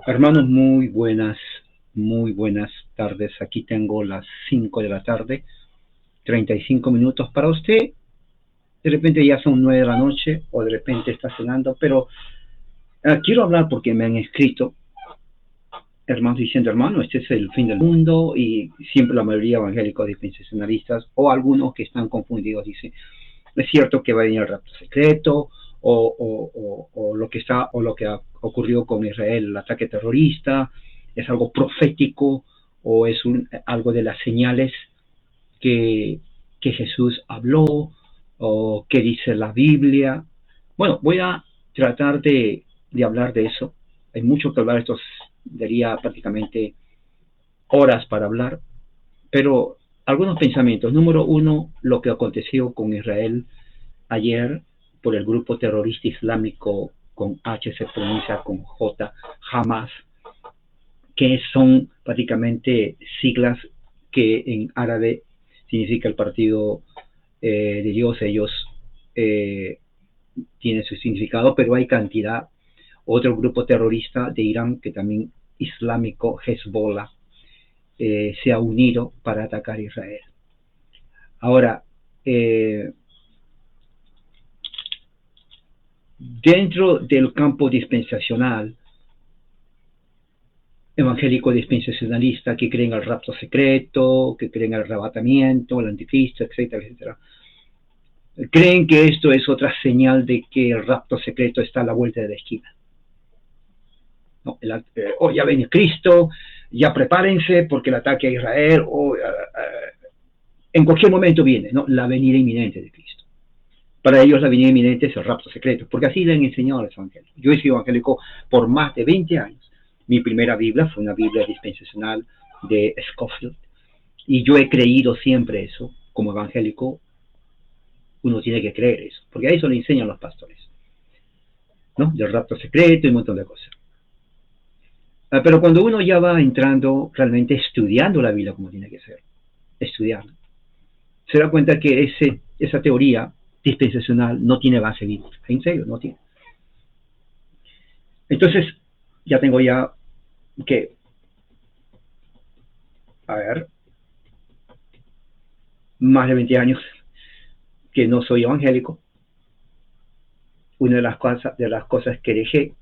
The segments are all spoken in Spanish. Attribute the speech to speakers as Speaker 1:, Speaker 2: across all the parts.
Speaker 1: Hermanos, muy buenas tardes. Aquí tengo las 5 de la tarde, 35 minutos para usted. De repente ya son 9 de la noche o de repente está cenando, pero quiero hablar porque me han escrito hermanos diciendo, hermano, este es el fin del mundo y siempre la mayoría evangélicos dispensacionalistas o algunos que están confundidos dicen, es cierto que va a venir el rapto secreto o lo que está o lo que ocurrió con Israel, el ataque terrorista, es algo profético o es algo de las señales que, que Jesús habló o que dice la Biblia. Bueno, voy a tratar de hablar de eso. Hay mucho que hablar, esto daría prácticamente horas para hablar, pero algunos pensamientos. Número uno, lo que aconteció con Israel ayer por el grupo terrorista islámico con H se pronuncia con J, Hamas, que son prácticamente siglas que en árabe significa el partido de Dios. Ellos eh, tienen su significado, pero hay cantidad. Otro grupo terrorista de Irán que también islámico, Hezbollah, se ha unido para atacar a Israel. Ahora, dentro del campo dispensacional, evangélico dispensacionalista, que creen en el rapto secreto, que creen en el arrebatamiento, el anticristo, etcétera, etcétera, creen que esto es otra señal de que el rapto secreto está a la vuelta de la esquina. No, ya viene Cristo, ya prepárense porque el ataque a Israel, en cualquier momento viene, ¿no? La venida inminente de Cristo. Para ellos la venida inminente es el rapto secreto, porque así le han enseñado a los evangélicos. Yo he sido evangélico por más de 20 años. Mi primera Biblia fue una Biblia dispensacional de Scofield, y yo he creído siempre eso. Como evangélico, uno tiene que creer eso, porque a eso le enseñan los pastores, ¿no? Del rapto secreto y un montón de cosas. Pero cuando uno ya va entrando realmente estudiando la Biblia como tiene que ser, estudiando, se da cuenta que esa teoría dispensacional no tiene base bíblica. En serio, no tiene. Entonces, ya tengo que, a ver, más de 20 años que no soy evangélico. Una de las cosas que dejé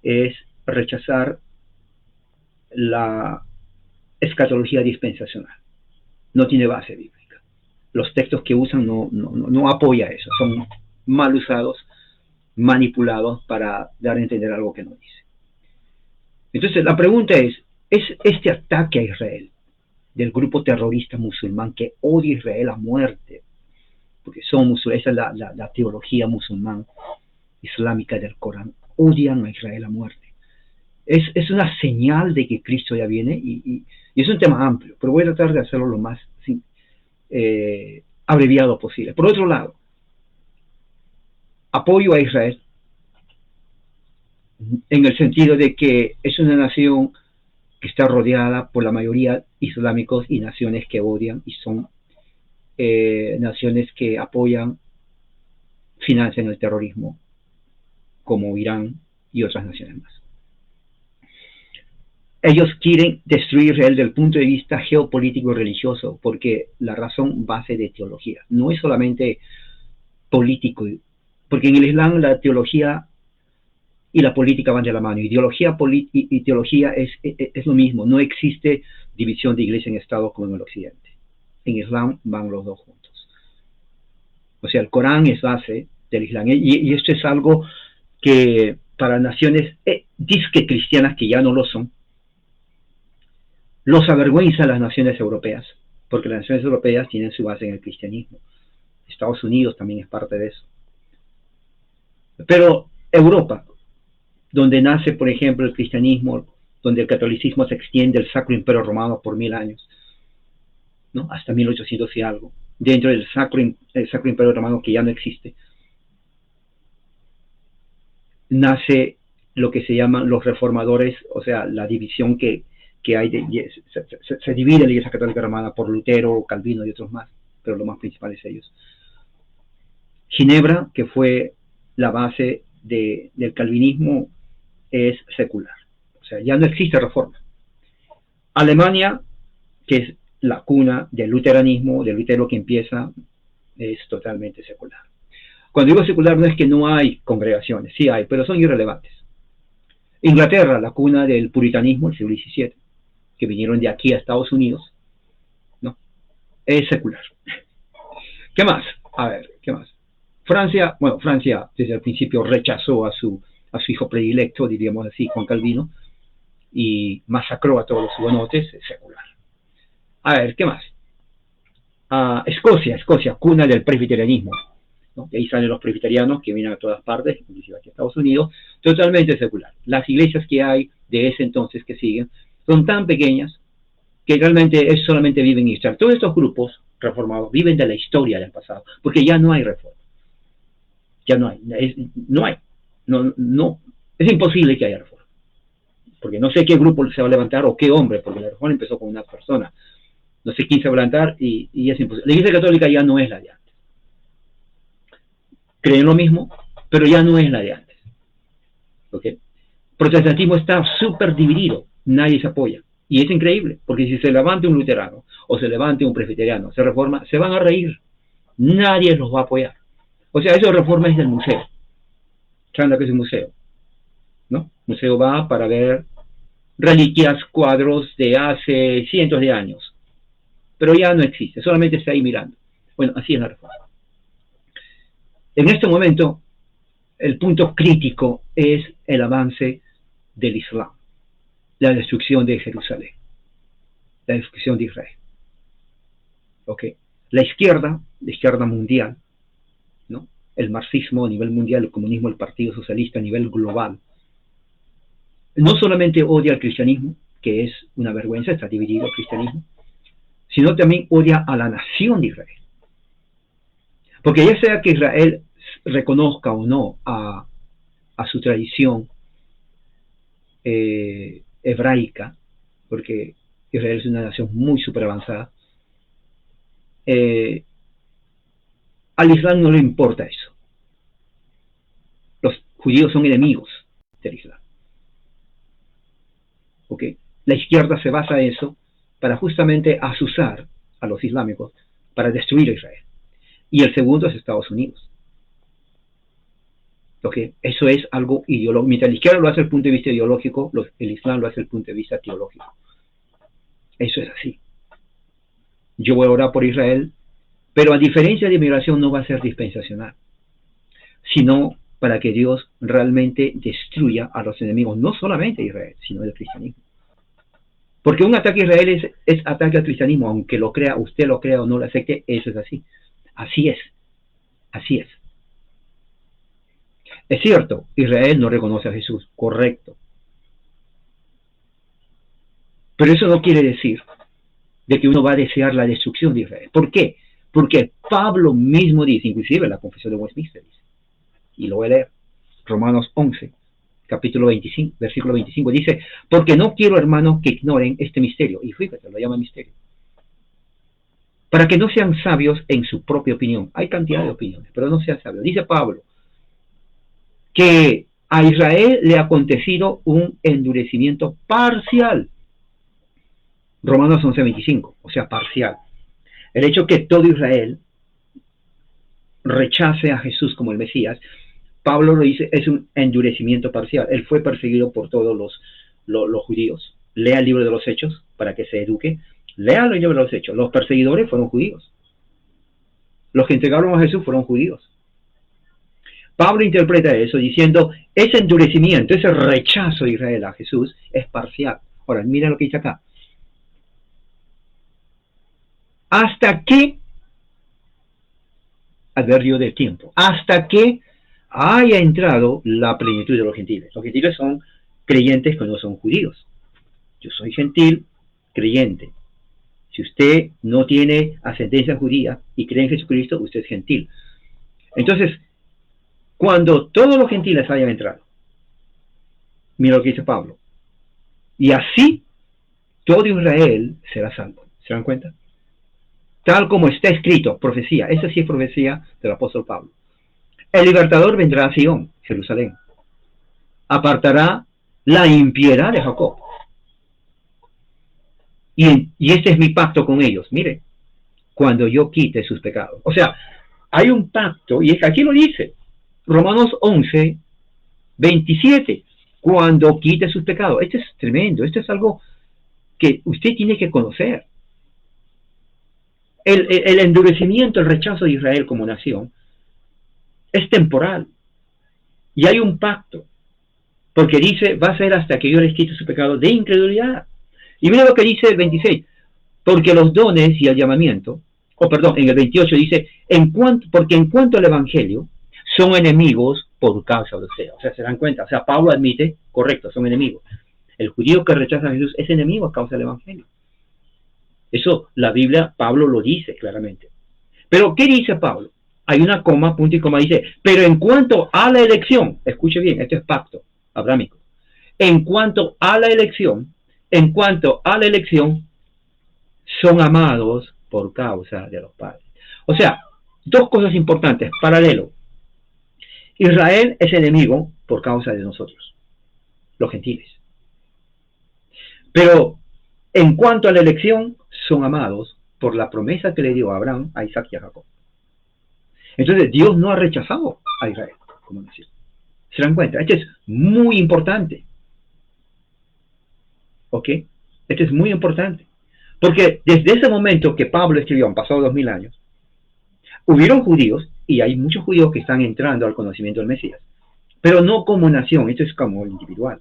Speaker 1: es rechazar la escatología dispensacional. No tiene base bíblica. Los textos que usan no apoya eso. Son mal usados, manipulados para dar a entender algo que no dice. Entonces la pregunta es este ataque a Israel del grupo terrorista musulmán que odia a Israel a muerte, porque son musulmanes, esa es la teología musulmán islámica del Corán, odian a Israel a muerte. Es una señal de que Cristo ya viene y es un tema amplio, pero voy a tratar de hacerlo lo más abreviado posible. Por otro lado, apoyo a Israel en el sentido de que es una nación que está rodeada por la mayoría islámicos y naciones que odian y son naciones que apoyan, financian el terrorismo, como Irán y otras naciones más. Ellos quieren destruir Israel desde el punto de vista geopolítico y religioso, porque la razón base de teología no es solamente político, porque en el Islam la teología y la política van de la mano. Ideología y teología es lo mismo. No existe división de iglesia en Estado como en el Occidente. En Islam van los dos juntos. O sea, el Corán es base del Islam. Y esto es algo que para naciones disque cristianas, que ya no lo son, los avergüenza a las naciones europeas, porque las naciones europeas tienen su base en el cristianismo. Estados Unidos también es parte de eso. Pero Europa, donde nace, por ejemplo, el cristianismo, donde el catolicismo se extiende, el Sacro Imperio Romano por 1000 años, ¿no? Hasta 1800 y algo, dentro del Sacro Imperio Romano que ya no existe, nace lo que se llaman los reformadores, o sea, la división que hay, se divide la Iglesia Católica Romana por Lutero, Calvino y otros más, pero lo más principal es ellos. Ginebra, que fue la base del calvinismo, es secular. sea, ya no existe reforma. Alemania, que es la cuna del luteranismo, del Lutero que empieza, es totalmente secular. Cuando digo secular no es que no hay congregaciones, sí hay, pero son irrelevantes. Inglaterra, la cuna del puritanismo, el siglo XVII, que vinieron de aquí a Estados Unidos, ¿no? Es secular. ¿Qué más? A ver, ¿qué más? Francia, bueno, Francia desde el principio rechazó a su hijo predilecto, diríamos así, Juan Calvino, y masacró a todos los hugonotes, es secular. A ver, ¿qué más? Escocia, cuna del presbiterianismo, ¿no? De ahí salen los presbiterianos que vienen a todas partes, inclusive aquí a Estados Unidos, totalmente secular. Las iglesias que hay de ese entonces que siguen son tan pequeñas que realmente solamente viven en Israel. Todos estos grupos reformados viven de la historia del pasado, porque ya no hay reforma. Ya no hay. No, es imposible que haya reforma. Porque no sé qué grupo se va a levantar o qué hombre, porque la reforma empezó con una persona. No sé quién se va a levantar y es imposible. La Iglesia Católica ya no es la de antes. Creen lo mismo, pero ya no es la de antes. ¿Okay? Protestantismo está súper dividido, nadie se apoya. Y es increíble, porque si se levanta un luterano o se levanta un presbiteriano, se reforma, se van a reír. Nadie los va a apoyar. O sea, eso reforma es del museo. ¿Saben lo que es un museo? ¿No? Museo va para ver reliquias, cuadros de hace cientos de años. Pero ya no existe, solamente está ahí mirando. Bueno, así es la reforma. En este momento, el punto crítico es el avance del Islam, la destrucción de Jerusalén, la destrucción de Israel. ¿Okay? La izquierda mundial, ¿no? El marxismo a nivel mundial, el comunismo, el Partido Socialista a nivel global, no solamente odia al cristianismo, que es una vergüenza, está dividido el cristianismo, sino también odia a la nación de Israel. Porque ya sea que Israel reconozca o no a su tradición hebraica, porque Israel es una nación muy super avanzada, al Islam no le importa eso. Los judíos son enemigos del Islam. ¿Okay? La izquierda se basa en eso para justamente azuzar a los islámicos para destruir a Israel. Y el segundo es Estados Unidos. ¿Okay? Eso es algo ideológico. Mientras la izquierda lo hace desde el punto de vista ideológico, el Islam lo hace desde el punto de vista teológico. Eso es así. Yo voy a orar por Israel, pero a diferencia de migración no va a ser dispensacional, sino para que Dios realmente destruya a los enemigos, no solamente de Israel, sino del cristianismo. Porque un ataque a Israel es ataque al cristianismo, aunque lo crea, usted lo crea o no lo acepte, eso es así. Así es. Así es. Es cierto, Israel no reconoce a Jesús, correcto. Pero eso no quiere decir de que uno va a desear la destrucción de Israel. ¿Por qué? Porque Pablo mismo dice, inclusive en la Confesión de Westminster dice, y lo voy a leer, Romanos 11, capítulo 25, versículo 25, dice, porque no quiero, hermanos, que ignoren este misterio, y fíjate, lo llama misterio, para que no sean sabios en su propia opinión. Hay cantidad de opiniones, pero no sean sabios. Dice Pablo, que a Israel le ha acontecido un endurecimiento parcial. Romanos 11:25, o sea, parcial. El hecho que todo Israel rechace a Jesús como el Mesías, Pablo lo dice, es un endurecimiento parcial. Él fue perseguido por todos los judíos. Lea el libro de los Hechos para que se eduque. Lea el libro de los Hechos. Los perseguidores fueron judíos. Los que entregaron a Jesús fueron judíos. Pablo interpreta eso diciendo, ese endurecimiento, ese rechazo de Israel a Jesús es parcial. Ahora, mira lo que dice acá. Hasta que, adverbio de tiempo, hasta que haya entrado la plenitud de los gentiles. Los gentiles son creyentes que no son judíos. Yo soy gentil, creyente. Si usted no tiene ascendencia judía y cree en Jesucristo, usted es gentil. Entonces, cuando todos los gentiles hayan entrado, mira lo que dice Pablo, y así todo Israel será salvo. ¿Se dan cuenta? Tal como está escrito, profecía. Esa sí es profecía del apóstol Pablo. El libertador vendrá a Sion, Jerusalén. Apartará la impiedad de Jacob. Y este es mi pacto con ellos. Mire, cuando yo quite sus pecados. O sea, hay un pacto, y aquí lo dice, Romanos 11, 27, cuando quite sus pecados. Esto es tremendo, esto es algo que usted tiene que conocer. El endurecimiento, el rechazo de Israel como nación es temporal. Y hay un pacto, porque dice, va a ser hasta que yo les quite su pecado de incredulidad. Y mira lo que dice el 26, porque los dones y el llamamiento, en el 28 dice, porque en cuanto al evangelio, son enemigos por causa de ustedes. O sea, se dan cuenta, o sea, Pablo admite, correcto, son enemigos. El judío que rechaza a Jesús es enemigo a causa del evangelio. Eso la Biblia, Pablo lo dice claramente. Pero, ¿qué dice Pablo? Hay una coma, punto y coma, dice, pero en cuanto a la elección, escuche bien, esto es pacto abrámico. En cuanto a la elección, son amados por causa de los padres. O sea, dos cosas importantes, paralelo. Israel es enemigo por causa de nosotros, los gentiles. Pero en cuanto a la elección, son amados por la promesa que le dio a Abraham, a Isaac y a Jacob. Entonces, Dios no ha rechazado a Israel como nación. ¿Se dan cuenta? Esto es muy importante. ¿Ok? Esto es muy importante. Porque desde ese momento que Pablo escribió, han pasado 2000 años, hubieron judíos, y hay muchos judíos que están entrando al conocimiento del Mesías, pero no como nación, esto es como individual.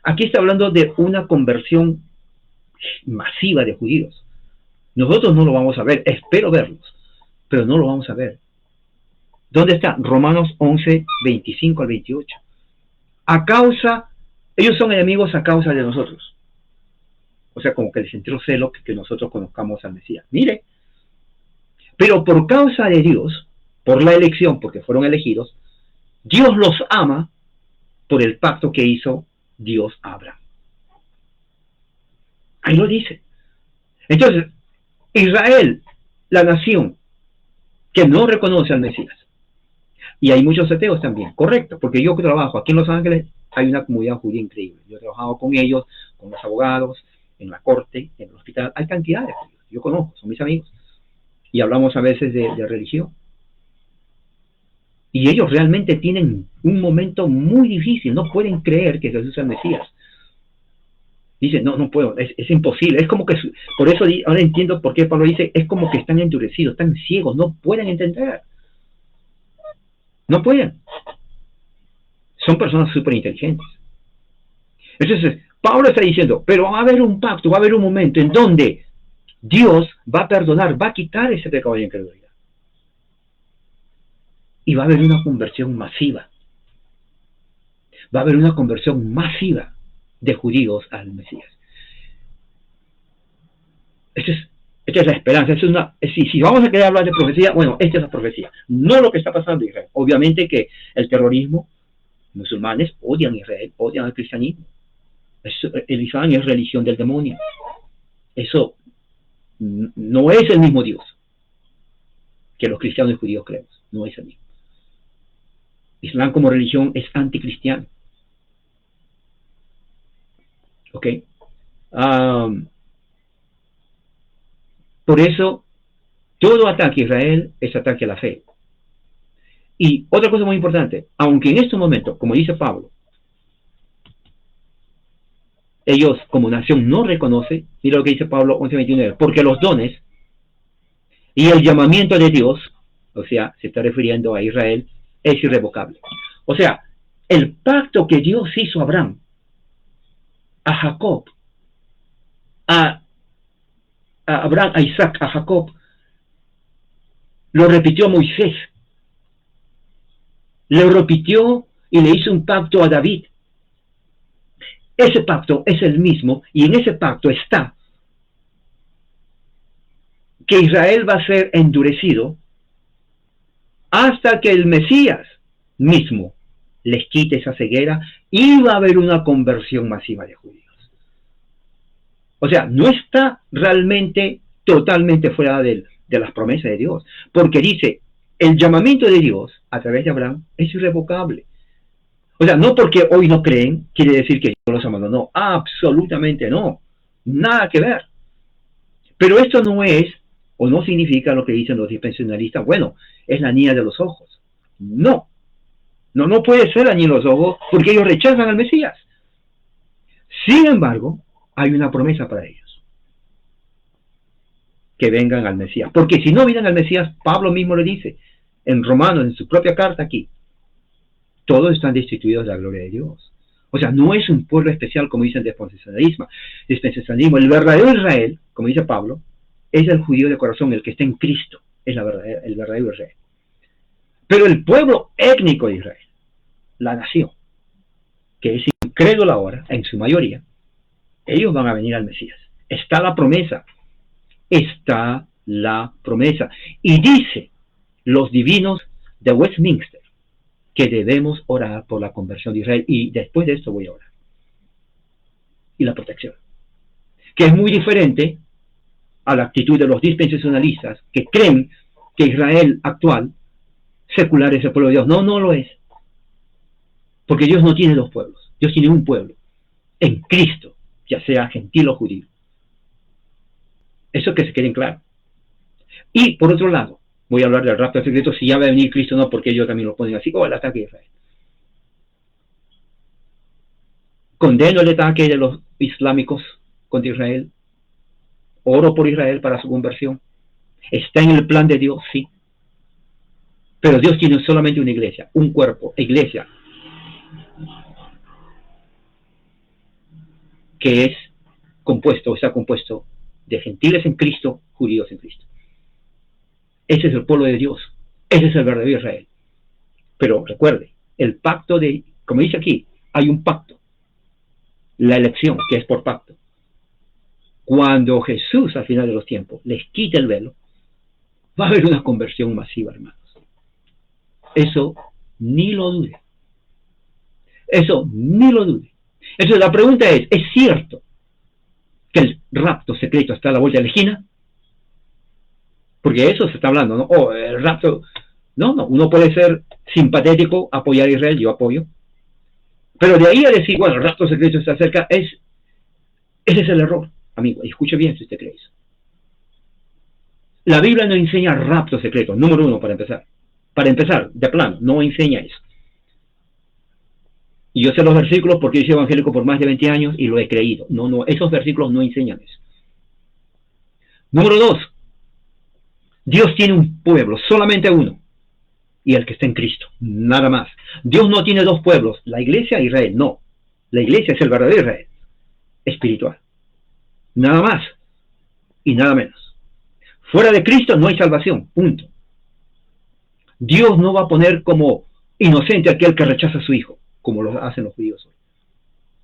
Speaker 1: Aquí está hablando de una conversión masiva de judíos. Nosotros no lo vamos a ver, espero verlos, pero no lo vamos a ver. ¿Dónde está? Romanos 11, 25 al 28. Ellos son enemigos a causa de nosotros. O sea, como que les entró celo que nosotros conozcamos al Mesías. Mire, pero por causa de Dios, por la elección, porque fueron elegidos, Dios los ama por el pacto que hizo Dios a Abraham. Ahí lo dice. Entonces, Israel, la nación que no reconoce al Mesías, y hay muchos ateos también, correcto, porque yo trabajo aquí en Los Ángeles, hay una comunidad judía increíble. Yo he trabajado con ellos, con los abogados, en la corte, en el hospital, hay cantidad de judíos, yo conozco, son mis amigos, y hablamos a veces de religión. Y ellos realmente tienen un momento muy difícil, no pueden creer que Jesús es el Mesías. Dicen, no puedo, es imposible, es como que, por eso ahora entiendo por qué Pablo dice, es como que están endurecidos, están ciegos, no pueden entender. No pueden. Son personas súper inteligentes. Entonces, Pablo está diciendo, pero va a haber un pacto, va a haber un momento en donde Dios va a perdonar, va a quitar ese pecado de incredulidad. Y va a haber una conversión masiva. Va a haber una conversión masiva de judíos al Mesías. Esta es la esperanza. Si vamos a querer hablar de profecía, bueno, esta es la profecía. No lo que está pasando en Israel. Obviamente que el terrorismo, musulmanes odian a Israel, odian al cristianismo. El Islam es religión del demonio. Eso no es el mismo Dios que los cristianos y judíos creemos. No es el mismo. Islam como religión es anticristiano. ¿Ok? Por eso, todo ataque a Israel es ataque a la fe. Y otra cosa muy importante, aunque en este momento, como dice Pablo, ellos como nación no reconocen, mira lo que dice Pablo 11:29, porque los dones y el llamamiento de Dios, o sea, se está refiriendo a Israel, es irrevocable. O sea, el pacto que Dios hizo a Abraham, a Jacob, a Abraham, a Isaac, a Jacob, lo repitió Moisés, lo repitió y le hizo un pacto a David. Ese pacto es el mismo, y en ese pacto está que Israel va a ser endurecido hasta que el Mesías mismo les quite esa ceguera y va a haber una conversión masiva de judíos. O sea, no está realmente totalmente fuera de las promesas de Dios, porque dice, el llamamiento de Dios a través de Abraham es irrevocable. O sea, no porque hoy no creen, quiere decir que Dios los abandonó. Absolutamente no. Nada que ver. Pero esto no es, o no significa lo que dicen los dispensacionalistas, bueno, es la niña de los ojos. No. No puede ser la niña de los ojos porque ellos rechazan al Mesías. Sin embargo, hay una promesa para ellos. Que vengan al Mesías. Porque si no vienen al Mesías, Pablo mismo le dice, en Romanos, en su propia carta aquí, todos están destituidos de la gloria de Dios. O sea, no es un pueblo especial como dicen dispensacionalismo. El verdadero Israel, como dice Pablo, es el judío de corazón, el que está en Cristo, es el verdadero Israel. Pero el pueblo étnico de Israel, la nación, que es incrédula ahora, en su mayoría, ellos van a venir al Mesías. Está la promesa. Está la promesa. Y dice los divinos de Westminster que debemos orar por la conversión de Israel, y después de esto voy a orar. Y la protección. Que es muy diferente a la actitud de los dispensacionalistas que creen que Israel actual, secular, es el pueblo de Dios. No, no lo es. Porque Dios no tiene dos pueblos. Dios tiene un pueblo. En Cristo, ya sea gentil o judío. Eso que se quede claro. Y por otro lado, voy a hablar del rapto secreto, si ya va a venir Cristo, no, porque ellos también lo ponen así, o el ataque de Israel. Condeno el ataque de los islámicos contra Israel. Oro por Israel para su conversión. Está en el plan de Dios, sí. Pero Dios tiene solamente una iglesia, un cuerpo, iglesia, que es compuesto, está compuesto de gentiles en Cristo, judíos en Cristo. Ese es el pueblo de Dios. Ese es el verdadero Israel. Pero recuerde, el pacto de, como dice aquí, hay un pacto. La elección, que es por pacto. Cuando Jesús, al final de los tiempos, les quita el velo, va a haber una conversión masiva, hermanos. Eso ni lo dude. Eso ni lo dude. Entonces la pregunta ¿es cierto que el rapto secreto está a la vuelta de la esquina? Porque eso se está hablando, ¿no? Oh, el rapto. No, uno puede ser simpatético, apoyar a Israel, yo apoyo. Pero de ahí a decir, bueno, el rapto secreto está cerca, ese es el error, amigo. Escuche bien si usted cree eso. La Biblia no enseña rapto secreto, número uno, para empezar. Para empezar, de plano, no enseña eso. Y yo sé los versículos porque yo soy evangélico por más de 20 años y lo he creído. No, esos versículos no enseñan eso. Número dos, Dios tiene un pueblo, solamente uno, y el que está en Cristo, nada más. Dios no tiene dos pueblos, la iglesia e Israel, no. La iglesia es el verdadero Israel, espiritual. Nada más y nada menos. Fuera de Cristo no hay salvación, punto. Dios no va a poner como inocente a aquel que rechaza a su hijo, como lo hacen los judíos hoy.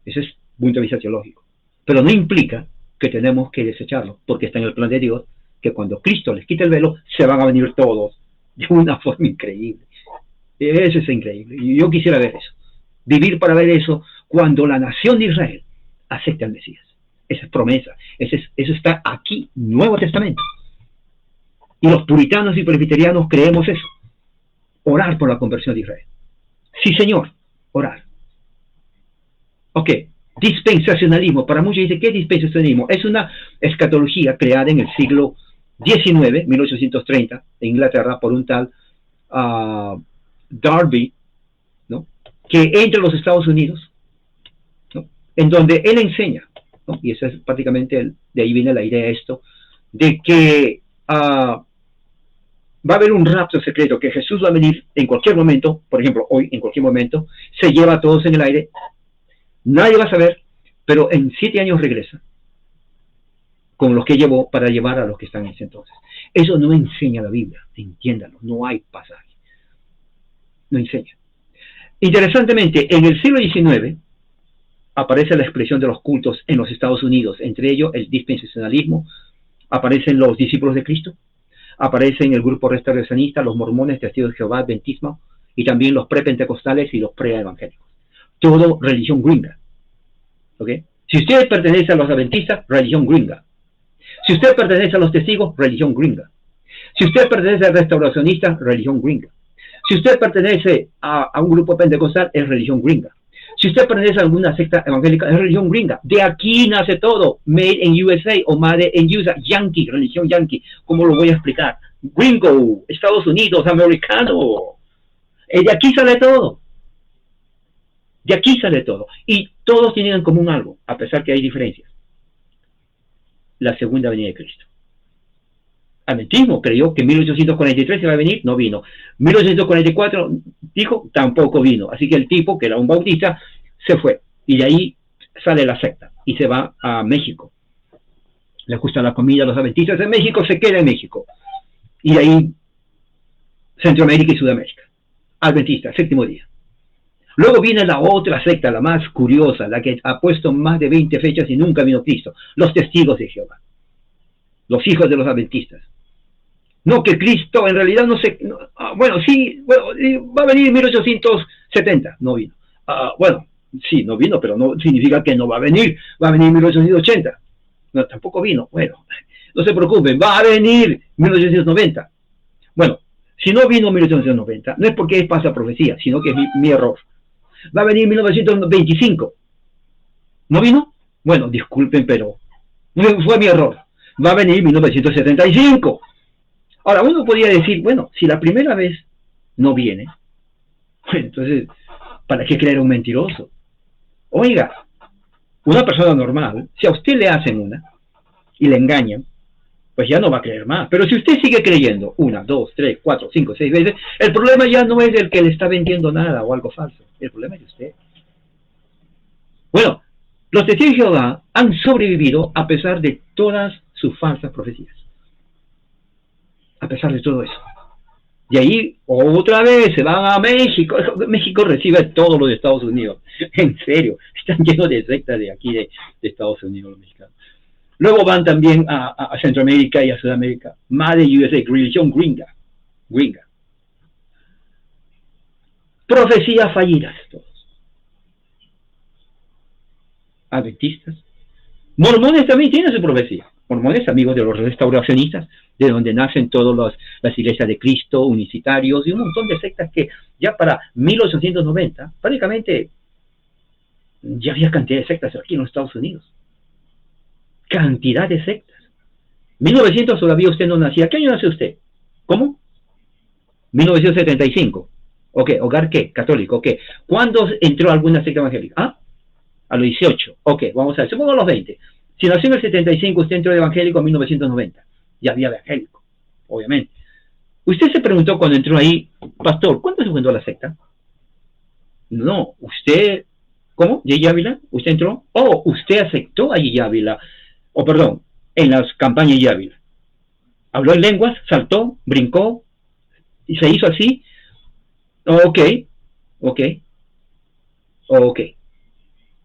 Speaker 1: Ese es un punto de vista teológico. Pero no implica que tenemos que desecharlo, porque está en el plan de Dios, que cuando Cristo les quite el velo, se van a venir todos de una forma increíble. Eso es increíble. Y yo quisiera ver eso. Vivir para ver eso cuando la nación de Israel acepte al Mesías. Esa es promesa. Eso está aquí, Nuevo Testamento. Y los puritanos y presbiterianos creemos eso. Orar por la conversión de Israel. Sí, Señor, orar. Ok, dispensacionalismo. Para muchos dicen, ¿qué es dispensacionalismo? Es una escatología creada en el siglo XIX, 1830, en Inglaterra, por un tal Darby, ¿no? Que entra a los Estados Unidos, ¿no? En donde él enseña, ¿no? Y eso es prácticamente, de ahí viene la idea de esto, de que va a haber un rapto secreto, que Jesús va a venir en cualquier momento, por ejemplo, hoy, en cualquier momento, se lleva a todos en el aire, nadie va a saber, pero en 7 años regresa, con los que llevó para llevar a los que están en ese entonces. Eso no enseña la Biblia, entiéndalo, no hay pasaje. No enseña. Interesantemente, en el siglo XIX aparece la expresión de los cultos en los Estados Unidos, entre ellos el dispensacionalismo, aparecen los discípulos de Cristo, aparecen el grupo restauracionista, los mormones, testigos de Jehová, adventismo, y también los prepentecostales y los preevangélicos. Todo religión gringa. ¿Ok? Si usted pertenece a los adventistas, religión gringa. Si usted pertenece a los testigos, religión gringa. Si usted pertenece al restauracionista, religión gringa. Si usted pertenece a un grupo pentecostal, es religión gringa. Si usted pertenece a alguna secta evangélica, es religión gringa. De aquí nace todo. Made in USA o Made in USA. Yankee, religión yankee. ¿Cómo lo voy a explicar? Gringo, Estados Unidos, americano. De aquí sale todo. De aquí sale todo. Y todos tienen en común algo, a pesar que hay diferencias. La segunda venida de Cristo. Adventismo creyó que en 1843 se va a venir, no vino. 1844 dijo, tampoco vino. Así que el tipo, que era un bautista, se fue. Y de ahí sale la secta y se va a México. Le gusta la comida a los adventistas de México, se queda en México. Y de ahí Centroamérica y Sudamérica. Adventista, séptimo día. Luego viene la otra secta, la más curiosa, la que ha puesto más de 20 fechas y nunca vino Cristo. Los testigos de Jehová. Los hijos de los adventistas. No, que Cristo en realidad no sé, bueno, sí, bueno, va a venir en 1870, no vino. Bueno, sí, no vino, pero no significa que no va a venir en 1880. No, tampoco vino, bueno, no se preocupen, va a venir en 1890. Bueno, si no vino en 1890, no es porque es pasa profecía, sino que es mi error. Va a venir en 1925. ¿No vino? Bueno, disculpen, pero fue mi error. Va a venir en 1975. Ahora, uno podría decir, bueno, si la primera vez no viene, bueno, entonces, ¿para qué creer un mentiroso? Oiga, una persona normal, si a usted le hacen una y le engañan, pues ya no va a creer más. Pero si usted sigue creyendo 1, 2, 3, 4, 5, 6 veces, el problema ya no es del que le está vendiendo nada o algo falso. El problema es de usted. Bueno, los testigos de Jehová han sobrevivido a pesar de todas sus falsas profecías. A pesar de todo eso. Y ahí, otra vez, se van a México. México recibe todo lo de Estados Unidos. En serio, están llenos de sectas de aquí, de Estados Unidos, los mexicanos. Luego van también a Centroamérica y a Sudamérica. Made in USA, religión gringa. Gringa. Profecías fallidas, todos. Adventistas. Mormones también tienen su profecía. Mormones, amigos de los restauracionistas, de donde nacen todas las iglesias de Cristo, unicitarios y un montón de sectas que ya para 1890, prácticamente ya había cantidad de sectas aquí en los Estados Unidos. Cantidad de sectas. 1900 todavía usted no nacía. ¿Qué año nació usted? ¿Cómo? 1975. Ok, ¿hogar qué? Católico, ok. ¿Cuándo entró alguna secta evangélica? A los 18. Ok, vamos a ver, supongo a los 20. Si nació en el 75, usted entró de evangélico en 1990. Ya había evangélico, obviamente. Usted se preguntó cuando entró ahí, pastor, ¿cuándo se fundó la secta? No, usted, ¿cómo? ¿Yeye Ávila? ¿Usted entró? Usted aceptó a Yeye Ávila, perdón, en las campañas Yeye Ávila. Habló en lenguas, saltó, brincó, y se hizo así. Ok.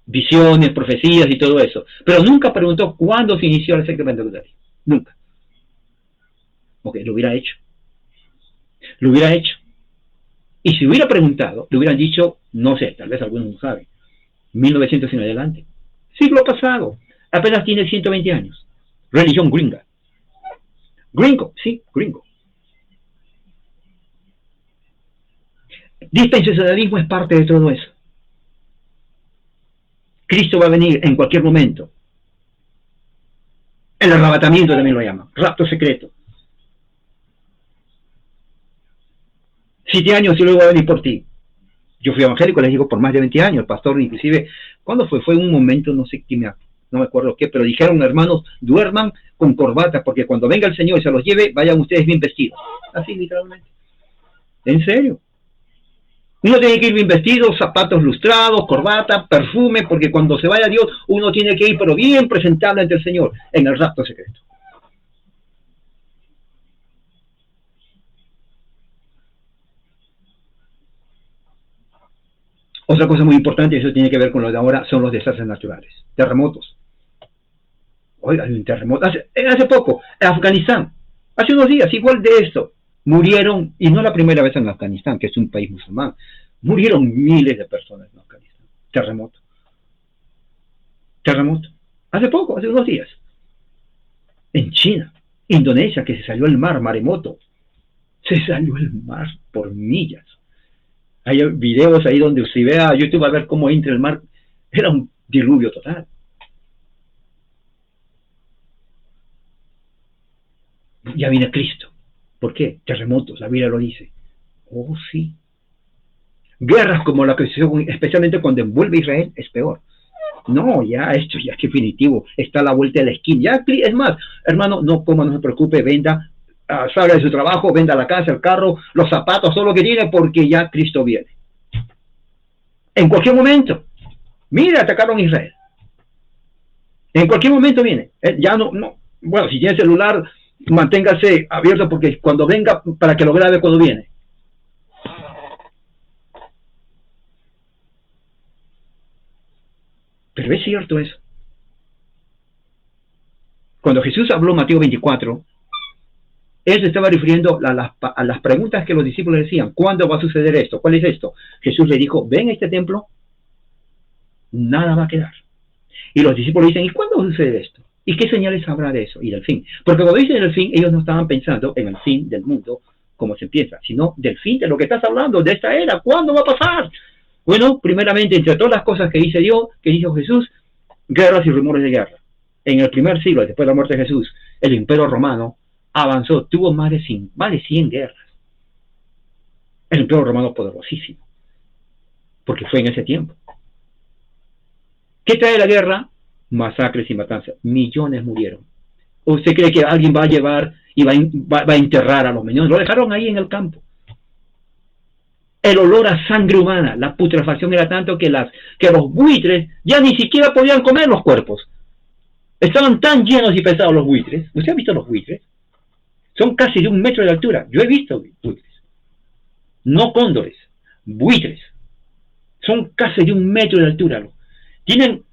Speaker 1: Visiones, profecías y todo eso. Pero nunca preguntó cuándo se inició la secta pentecostal. Nunca. Ok, lo hubiera hecho. Y si hubiera preguntado, le hubieran dicho, no sé, tal vez algunos no saben, 1900 en adelante. Siglo pasado. Apenas tiene 120 años. Religión gringa. Gringo, sí, gringo. Dispensacionalismo es parte de todo eso. Cristo va a venir en cualquier momento. El arrebatamiento también lo llaman. Rapto secreto. 7 años y luego va a venir por ti. Yo fui evangélico, les digo, por más de 20 años. El pastor, inclusive, ¿cuándo fue? Fue un momento, no sé qué, no me acuerdo qué, pero dijeron, hermanos, duerman con corbata, porque cuando venga el Señor y se los lleve, vayan ustedes bien vestidos. Así, literalmente. En serio. Uno tiene que ir bien vestido, zapatos lustrados, corbata, perfume, porque cuando se vaya Dios, uno tiene que ir, pero bien presentable ante el Señor, en el rapto secreto. Otra cosa muy importante, y eso tiene que ver con lo de ahora, son los desastres naturales, terremotos. Oiga, hay un terremoto, hace poco, en Afganistán, hace unos días, igual de esto, murieron, y no la primera vez en Afganistán, que es un país musulmán, murieron miles de personas en Afganistán. Terremoto. Hace poco, hace unos días. En China, Indonesia, que se salió el mar, maremoto. Se salió el mar por millas. Hay videos ahí donde si ve a YouTube a ver cómo entra el mar, era un diluvio total. Ya viene Cristo. ¿Por qué? Terremotos, la Biblia lo dice. Oh, sí. Guerras como la que se, especialmente cuando envuelve a Israel, es peor. No, ya esto ya es definitivo. Está a la vuelta de la esquina. Ya, es más, hermano, no coma, no se preocupe, venda, salga de su trabajo, venda la casa, el carro, los zapatos, todo lo que tiene, porque ya Cristo viene. En cualquier momento. Mira, atacaron a Israel. En cualquier momento viene. Ya no. Bueno, si tiene celular, manténgase abierto porque cuando venga, para que lo grabe cuando viene. Pero es cierto eso. Cuando Jesús habló en Mateo 24, él se estaba refiriendo a las preguntas que los discípulos decían. ¿Cuándo va a suceder esto? ¿Cuál es esto? Jesús le dijo, ven a este templo, nada va a quedar. Y los discípulos dicen, ¿y cuándo va a suceder esto? ¿Y qué señales habrá de eso? Y del fin. Porque cuando dicen el fin, ellos no estaban pensando en el fin del mundo, como se empieza, sino del fin de lo que estás hablando, de esta era. ¿Cuándo va a pasar? Bueno, primeramente, entre todas las cosas que dice Dios, que dijo Jesús, guerras y rumores de guerra. En el primer siglo, después de la muerte de Jesús, el imperio romano avanzó, tuvo más de 100 guerras. El imperio romano poderosísimo, porque fue en ese tiempo. ¿Qué trae la guerra? Masacres y matanzas. Millones murieron. ¿Usted cree que alguien va a llevar y va a enterrar a los millones? Lo dejaron ahí en el campo. El olor a sangre humana, la putrefacción era tanto que los buitres ya ni siquiera podían comer los cuerpos. Estaban tan llenos y pesados los buitres. ¿Usted ha visto los buitres? Son casi de 1 metro de altura. Yo he visto buitres. No cóndores, buitres. Son casi de 1 metro de altura. Tienen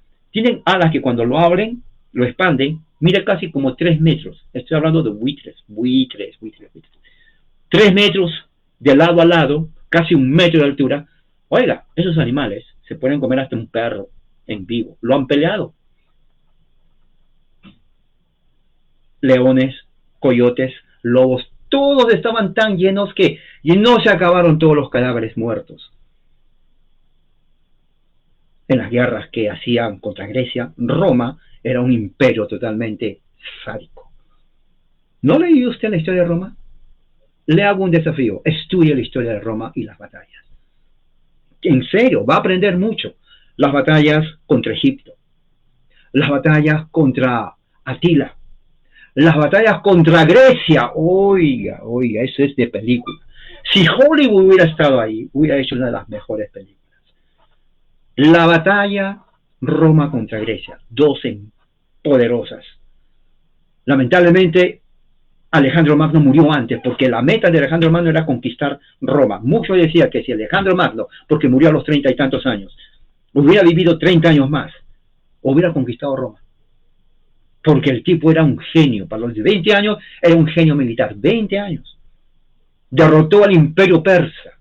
Speaker 1: alas que cuando lo abren, lo expanden, mira casi como 3 metros. Estoy hablando de buitres. 3 metros de lado a lado, casi 1 metro de altura. Oiga, esos animales se pueden comer hasta un perro en vivo. Lo han peleado. Leones, coyotes, lobos, todos estaban tan llenos que no se acabaron todos los cadáveres muertos. En las guerras que hacían contra Grecia, Roma era un imperio totalmente sádico. ¿No leí usted la historia de Roma? Le hago un desafío, estudie la historia de Roma y las batallas. En serio, va a aprender mucho. Las batallas contra Egipto, las batallas contra Atila, las batallas contra Grecia. Oiga, eso es de película. Si Hollywood hubiera estado ahí, hubiera hecho una de las mejores películas. La batalla Roma contra Grecia, 12 poderosas. Lamentablemente, Alejandro Magno murió antes, porque la meta de Alejandro Magno era conquistar Roma. Muchos decían que si Alejandro Magno, porque murió a los 30 y tantos años, hubiera vivido 30 años más, hubiera conquistado Roma. Porque el tipo era un genio. Para los 20 años era un genio militar. 20 años. Derrotó al imperio persa.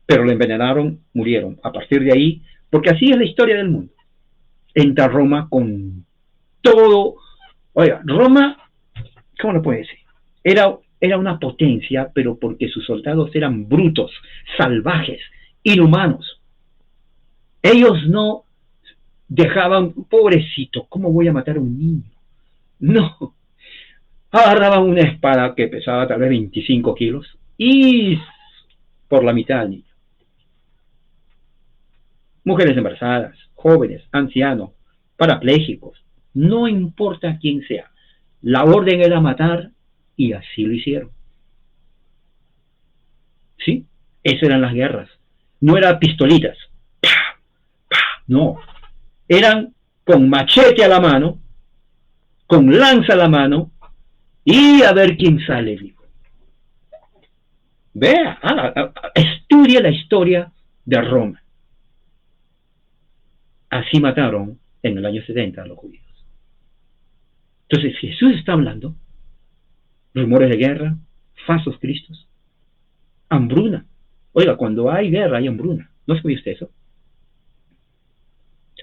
Speaker 1: Pero lo envenenaron, murieron. A partir de ahí, porque así es la historia del mundo. Entra Roma con todo. Oiga, Roma, ¿cómo lo puede decir? Era una potencia, pero porque sus soldados eran brutos, salvajes, inhumanos. Ellos no dejaban, pobrecito, ¿cómo voy a matar a un niño? No. Agarraban una espada que pesaba tal vez 25 kilos y por la mitad al niño. Mujeres embarazadas, jóvenes, ancianos, parapléjicos, no importa quién sea. La orden era matar y así lo hicieron. ¿Sí? Eso eran las guerras. No eran pistolitas. ¡Pah! ¡Pah! No. Eran con machete a la mano, con lanza a la mano y a ver quién sale vivo. Vea, estudia la historia de Roma. Así mataron en el año 70 a los judíos. Entonces Jesús está hablando, rumores de guerra, falsos cristos, hambruna. Oiga, cuando hay guerra hay hambruna. ¿No sabía usted eso?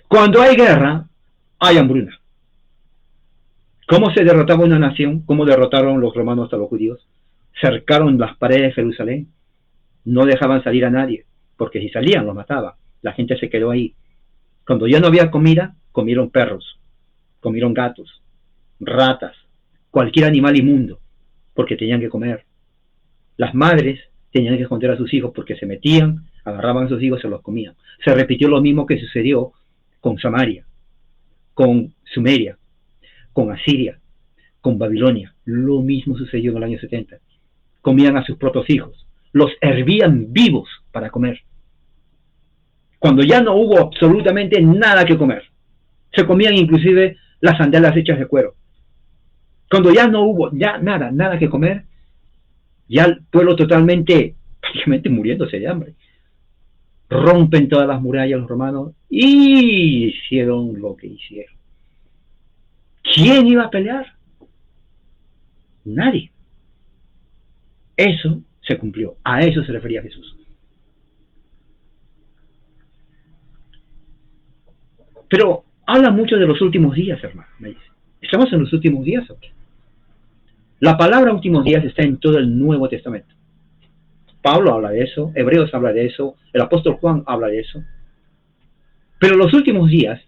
Speaker 1: Cuando hay guerra hay hambruna. ¿Cómo se derrotaba una nación? ¿Cómo derrotaron los romanos a los judíos? Cercaron las paredes de Jerusalén, No dejaban salir a nadie, porque si salían los mataban. La gente se quedó ahí. Cuando ya no había comida, comieron perros, comieron gatos, ratas, cualquier animal inmundo, porque tenían que comer. Las madres tenían que esconder a sus hijos porque se metían, agarraban a sus hijos y se los comían. Se repitió lo mismo que sucedió con Samaria, con Sumeria, con Asiria, con Babilonia. Lo mismo sucedió en el año 70. Comían a sus propios hijos, los hervían vivos para comer. Cuando ya no hubo absolutamente nada que comer, se comían inclusive las sandalias hechas de cuero. Cuando ya no hubo ya nada que comer, ya el pueblo totalmente, prácticamente muriéndose de hambre. Rompen todas las murallas los romanos y hicieron lo que hicieron. ¿Quién iba a pelear? Nadie. Eso se cumplió. A eso se refería Jesús. Pero habla mucho de los últimos días, hermano. Me dice. ¿Estamos en los últimos días o qué? La palabra últimos días está en todo el Nuevo Testamento. Pablo habla de eso, Hebreos habla de eso, el apóstol Juan habla de eso. Pero los últimos días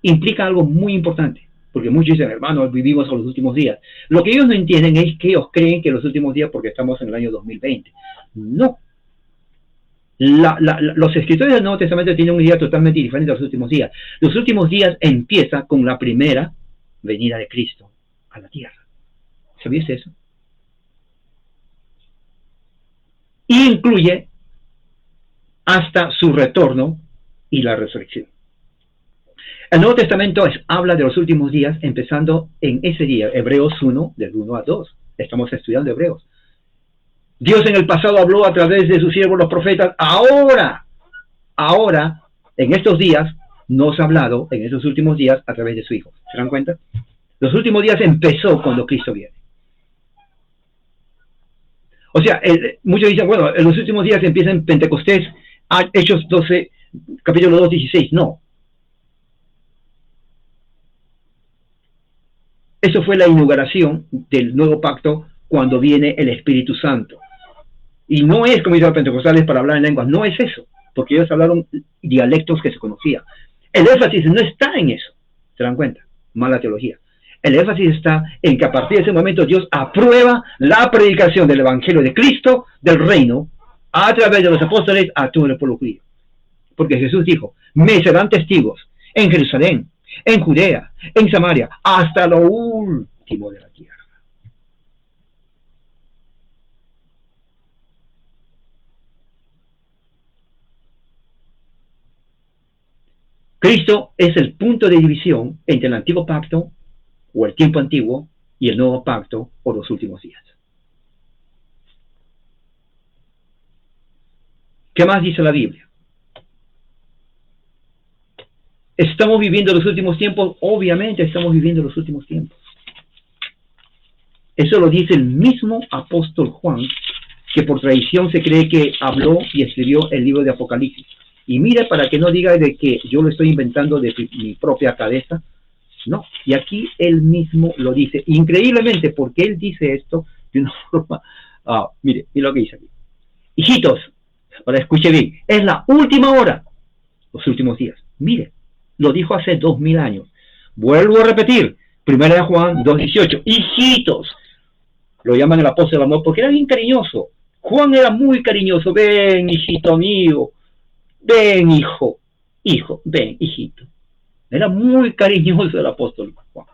Speaker 1: implica algo muy importante, porque muchos dicen, hermanos, vivimos en los últimos días. Lo que ellos no entienden es que ellos creen que los últimos días porque estamos en el año 2020. No. Los escritores del Nuevo Testamento tienen un día totalmente diferente a los últimos días. Los últimos días empieza con la primera venida de Cristo a la tierra. ¿Sabías eso? Y incluye hasta su retorno y la resurrección. El Nuevo Testamento habla de los últimos días empezando en ese día, Hebreos 1, del 1 al 2. Estamos estudiando Hebreos. Dios en el pasado habló a través de sus siervos los profetas. Ahora, en estos días, nos ha hablado en esos últimos días a través de su Hijo. ¿Se dan cuenta? Los últimos días empezó cuando Cristo viene. O sea, muchos dicen, bueno, en los últimos días empieza en Pentecostés, Hechos 12, capítulo 2, 16. No. Eso fue la inauguración del nuevo pacto cuando viene el Espíritu Santo. Y no es como dicen los pentecostales para hablar en lenguas, no es eso, porque ellos hablaron dialectos que se conocían. El énfasis no está en eso, ¿se dan cuenta? Mala teología. El énfasis está en que a partir de ese momento Dios aprueba la predicación del Evangelio de Cristo, del reino, a través de los apóstoles a todo el pueblo judío. Porque Jesús dijo, me serán testigos en Jerusalén, en Judea, en Samaria, hasta lo último de la tierra. Cristo es el punto de división entre el antiguo pacto o el tiempo antiguo y el nuevo pacto o los últimos días. ¿Qué más dice la Biblia? ¿Estamos viviendo los últimos tiempos? Obviamente estamos viviendo los últimos tiempos. Eso lo dice el mismo apóstol Juan, que por tradición se cree que habló y escribió el libro de Apocalipsis. Y mire, para que no diga de que yo lo estoy inventando de mi propia cabeza, no. Y aquí él mismo lo dice. Increíblemente, porque él dice esto de una forma... mire lo que dice aquí. Hijitos, ahora escuche bien, es la última hora, los últimos días. Mire, lo dijo hace 2000 años. Vuelvo a repetir, 1 Juan 2:18. Hijitos, lo llaman el apóstol del amor porque era bien cariñoso. Juan era muy cariñoso. Ven, hijito mío. Ven, hijo, ven, hijito. Era muy cariñoso el apóstol Juan.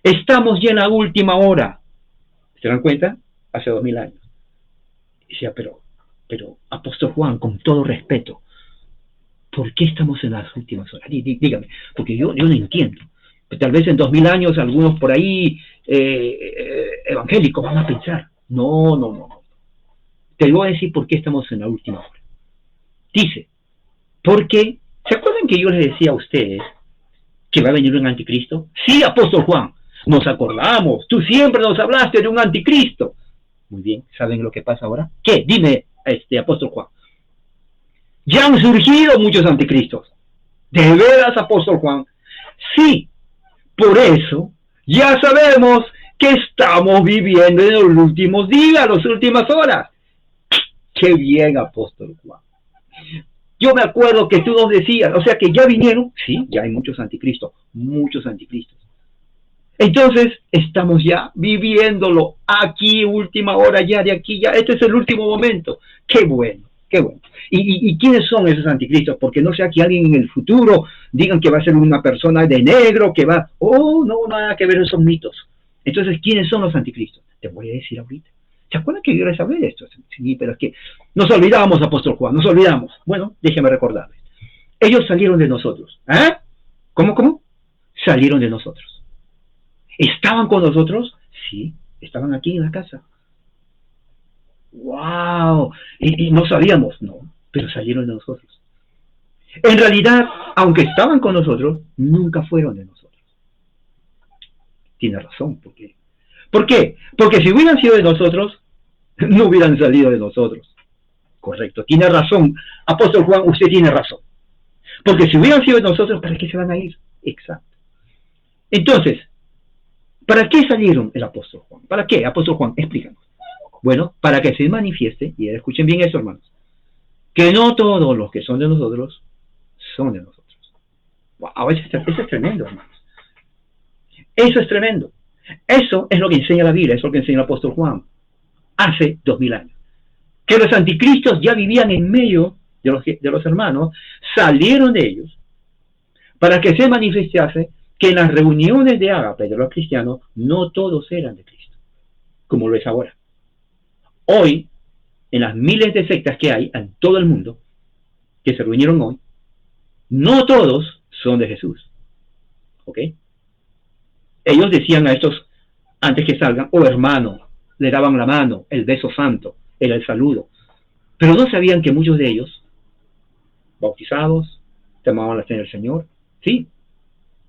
Speaker 1: Estamos ya en la última hora. ¿Se dan cuenta? Hace 2000 años. Decía, pero, apóstol Juan, con todo respeto, ¿por qué estamos en las últimas horas? Dígame, porque yo no entiendo. Tal vez en 2000 años algunos por ahí evangélicos van a pensar. No. Te voy a decir por qué estamos en la última hora. Dice, porque, ¿se acuerdan que yo les decía a ustedes que va a venir un anticristo? Sí, apóstol Juan, nos acordamos, tú siempre nos hablaste de un anticristo. Muy bien, ¿saben lo que pasa ahora? ¿Qué? Dime, apóstol Juan. Ya han surgido muchos anticristos. ¿De veras, apóstol Juan? Sí, por eso ya sabemos que estamos viviendo en los últimos días, las últimas horas. Qué bien, apóstol Juan. Yo me acuerdo que tú nos decías, o sea que ya vinieron, sí, ya hay muchos anticristos, muchos anticristos. Entonces, estamos ya viviéndolo aquí, última hora ya, de aquí ya, este es el último momento. Qué bueno, qué bueno. ¿Y quiénes son esos anticristos? Porque no sea que alguien en el futuro digan que va a ser una persona de negro, que va, oh, no, nada que ver, esos mitos. Entonces, ¿quiénes son los anticristos? Te voy a decir ahorita. ¿Se acuerdan que yo les hablé de esto? Sí, pero es que nos olvidamos, apóstol Juan, nos olvidamos. Bueno, déjeme recordarles. Ellos salieron de nosotros. ¿Eh? ¿Cómo? Salieron de nosotros. ¿Estaban con nosotros? Sí, estaban aquí en la casa. ¡Wow! Y no sabíamos, no, pero salieron de nosotros. En realidad, aunque estaban con nosotros, nunca fueron de nosotros. Tiene razón, ¿por qué? ¿Por qué? Porque si hubieran sido de nosotros, no hubieran salido de nosotros. Correcto, tiene razón. Apóstol Juan, usted tiene razón. Porque si hubieran sido de nosotros, ¿para qué se van a ir? Exacto. Entonces, ¿para qué salieron el apóstol Juan? ¿Para qué? Apóstol Juan, explícanos. Bueno, para que se manifieste, y escuchen bien eso, hermanos, que no todos los que son de nosotros son de nosotros. Wow, eso es tremendo, hermanos. Eso es tremendo. Eso es lo que enseña la Biblia, eso es lo que enseña el apóstol Juan hace 2000 años. Que los anticristos ya vivían en medio de los hermanos, salieron de ellos para que se manifestase que en las reuniones de ágape de los cristianos no todos eran de Cristo, como lo es ahora. Hoy, en las miles de sectas que hay en todo el mundo, que se reunieron hoy, no todos son de Jesús. ¿Ok? Ellos decían a estos, antes que salgan, oh hermano, le daban la mano, el beso santo, era el saludo. Pero no sabían que muchos de ellos, bautizados, tomaban la cena del Señor, sí,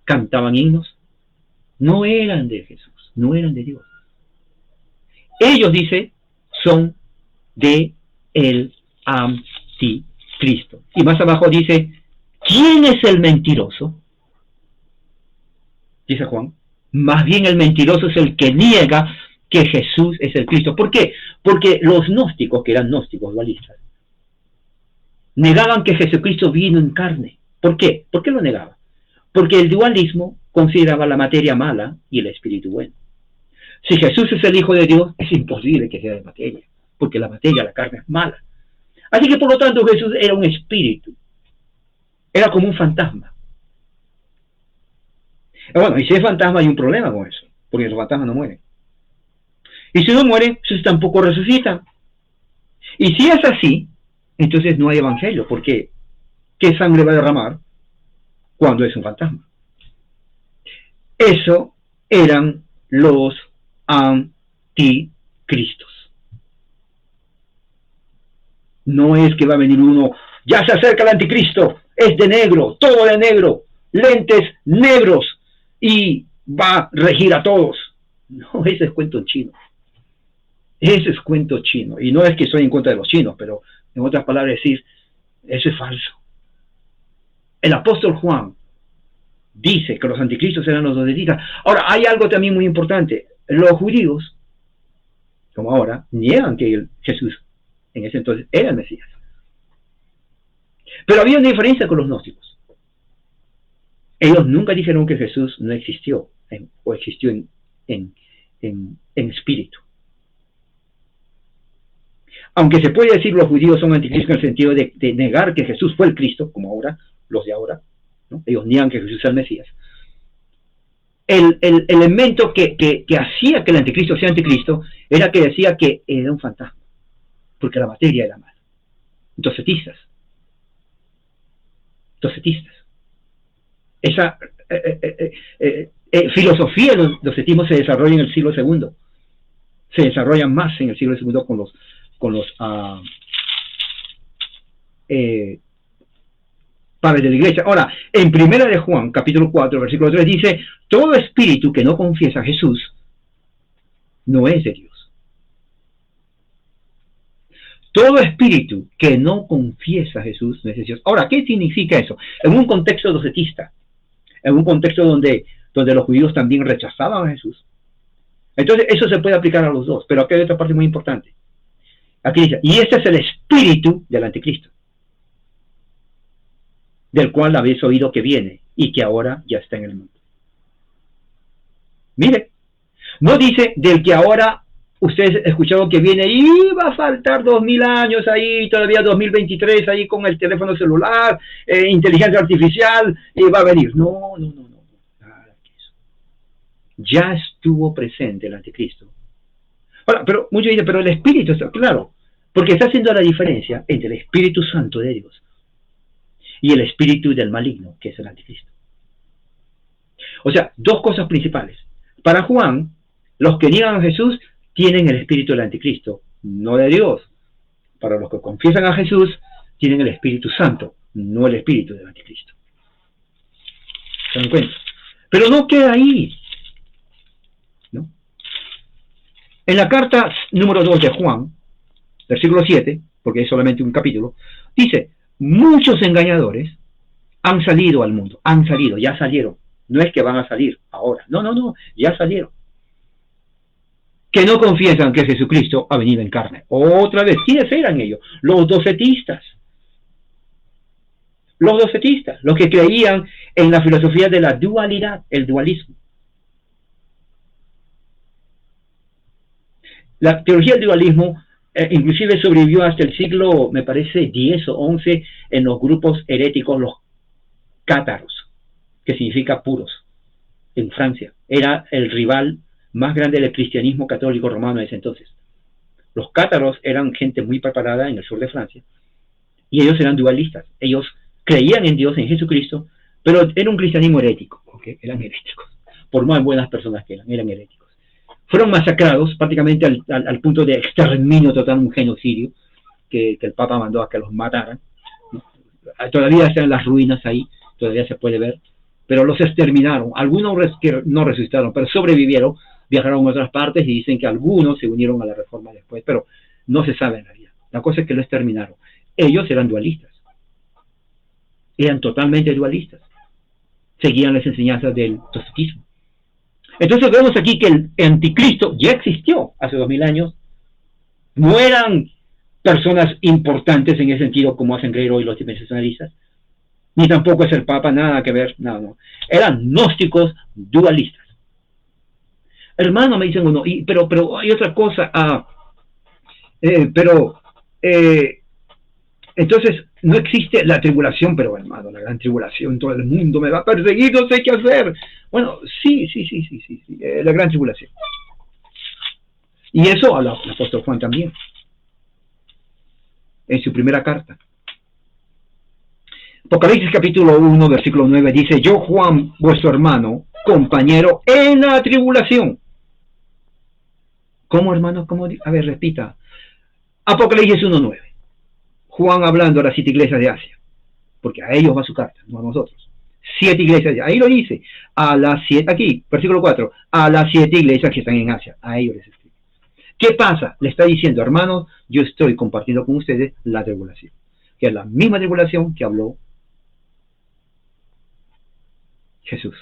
Speaker 1: cantaban himnos, no eran de Jesús, no eran de Dios. Ellos, dice, son de el anticristo. Y más abajo dice, ¿quién es el mentiroso? Dice Juan, más bien el mentiroso es el que niega que Jesús es el Cristo. ¿Por qué? Porque los gnósticos, que eran gnósticos dualistas, negaban que Jesucristo vino en carne. ¿Por qué? ¿Por qué lo negaban? Porque el dualismo consideraba la materia mala y el espíritu bueno. Si Jesús es el Hijo de Dios, es imposible que sea de materia, porque la materia, la carne es mala. Así que por lo tanto Jesús era un espíritu, era como un fantasma. Bueno, y si es fantasma hay un problema con eso, porque los fantasmas no mueren. Y si no mueren, pues tampoco resucitan. Y si es así, entonces no hay evangelio, porque ¿qué sangre va a derramar cuando es un fantasma? Eso eran los anticristos. No es que va a venir uno, ya se acerca el anticristo, es de negro, todo de negro, lentes negros, y va a regir a todos. No, ese es cuento chino. Ese es cuento chino. Y no es que estoy en contra de los chinos, pero en otras palabras decir, eso es falso. El apóstol Juan dice que los anticristos eran los docetistas. Ahora, hay algo también muy importante. Los judíos, como ahora, niegan que Jesús en ese entonces era el Mesías. Pero había una diferencia con los gnósticos. Ellos nunca dijeron que Jesús no existió, o existió en espíritu. Aunque se puede decir los judíos son anticristos en el sentido de negar que Jesús fue el Cristo, como ahora, los de ahora, ¿no? Ellos niegan que Jesús sea el Mesías. El elemento que hacía que el anticristo sea anticristo era que decía que era un fantasma, porque la materia era mala. Docetistas. Esa filosofía del docetismo se desarrolla en el siglo II. Se desarrolla más en el siglo II con los padres de la iglesia. Ahora, en Primera de Juan, capítulo 4, versículo 3, dice, todo espíritu que no confiesa a Jesús no es de Dios. Todo espíritu que no confiesa a Jesús no es de Dios. Ahora, ¿qué significa eso? En un contexto docetista, en un contexto donde los judíos también rechazaban a Jesús. Entonces, eso se puede aplicar a los dos, pero aquí hay otra parte muy importante. Aquí dice, y este es el espíritu del anticristo, del cual habéis oído que viene y que ahora ya está en el mundo. Mire, no dice del que ahora ustedes escucharon que viene y va a faltar 2000 años ahí, todavía 2023 ahí con el teléfono celular, inteligencia artificial, y va a venir. No, nada de eso. Ya estuvo presente el anticristo. Ahora, pero muchos dicen, pero el espíritu está claro, porque está haciendo la diferencia entre el Espíritu Santo de Dios y el espíritu del maligno, que es el anticristo. O sea, dos cosas principales. Para Juan, los que niegan a Jesús tienen el espíritu del anticristo, no de Dios. Para los que confiesan a Jesús, tienen el Espíritu Santo, no el espíritu del anticristo. ¿Se dan cuenta? Pero no queda ahí, ¿no? En la carta número 2 de Juan, versículo 7, porque es solamente un capítulo, dice, muchos engañadores han salido al mundo, ya salieron. No es que van a salir ahora, no, ya salieron. Que no confiesan que Jesucristo ha venido en carne. Otra vez, ¿quiénes eran ellos? Los docetistas. Los que creían en la filosofía de la dualidad, el dualismo. La teología del dualismo inclusive sobrevivió hasta el siglo, me parece, 10 o 11 en los grupos heréticos, los cátaros, que significa puros, en Francia. Era el rival más grande del cristianismo católico romano en ese entonces. Los cátaros eran gente muy preparada en el sur de Francia, y ellos eran dualistas. Ellos creían en Dios, en Jesucristo, pero era un cristianismo herético, ¿okay? Eran heréticos, por más buenas personas que eran heréticos. Fueron masacrados prácticamente al punto de exterminio total, un genocidio, que el Papa mandó a que los mataran. Todavía están las ruinas ahí, todavía se puede ver, pero los exterminaron. Algunos no resucitaron, pero sobrevivieron, viajaron a otras partes y dicen que algunos se unieron a la Reforma después, pero no se sabe en realidad. La cosa es que lo exterminaron. Ellos eran dualistas, eran totalmente dualistas, seguían las enseñanzas del docetismo. Entonces vemos aquí que el anticristo ya existió hace 2000 años. No eran personas importantes en ese sentido como hacen creer hoy los dispensacionalistas, ni tampoco es el Papa, nada que ver, no. Eran gnósticos dualistas. Hermano, me dicen uno, pero hay otra cosa, entonces no existe la tribulación, pero hermano, la gran tribulación, todo el mundo me va a perseguir, no sé qué hacer. Bueno, sí, la gran tribulación. Y eso habla el apóstol Juan también, en su primera carta. Apocalipsis capítulo 1, versículo 9 dice, yo Juan, vuestro hermano, compañero en la tribulación. ¿Cómo, hermano? ¿Cómo? A ver, repita. Apocalipsis 1:9. Juan hablando a las 7 iglesias de Asia, porque a ellos va su carta, no a nosotros. 7 iglesias, ahí lo dice, a las 7, aquí, versículo 4, a las 7 iglesias que están en Asia, a ellos les escribe. ¿Qué pasa? Le está diciendo, hermanos, yo estoy compartiendo con ustedes la tribulación, que es la misma tribulación que habló Jesús.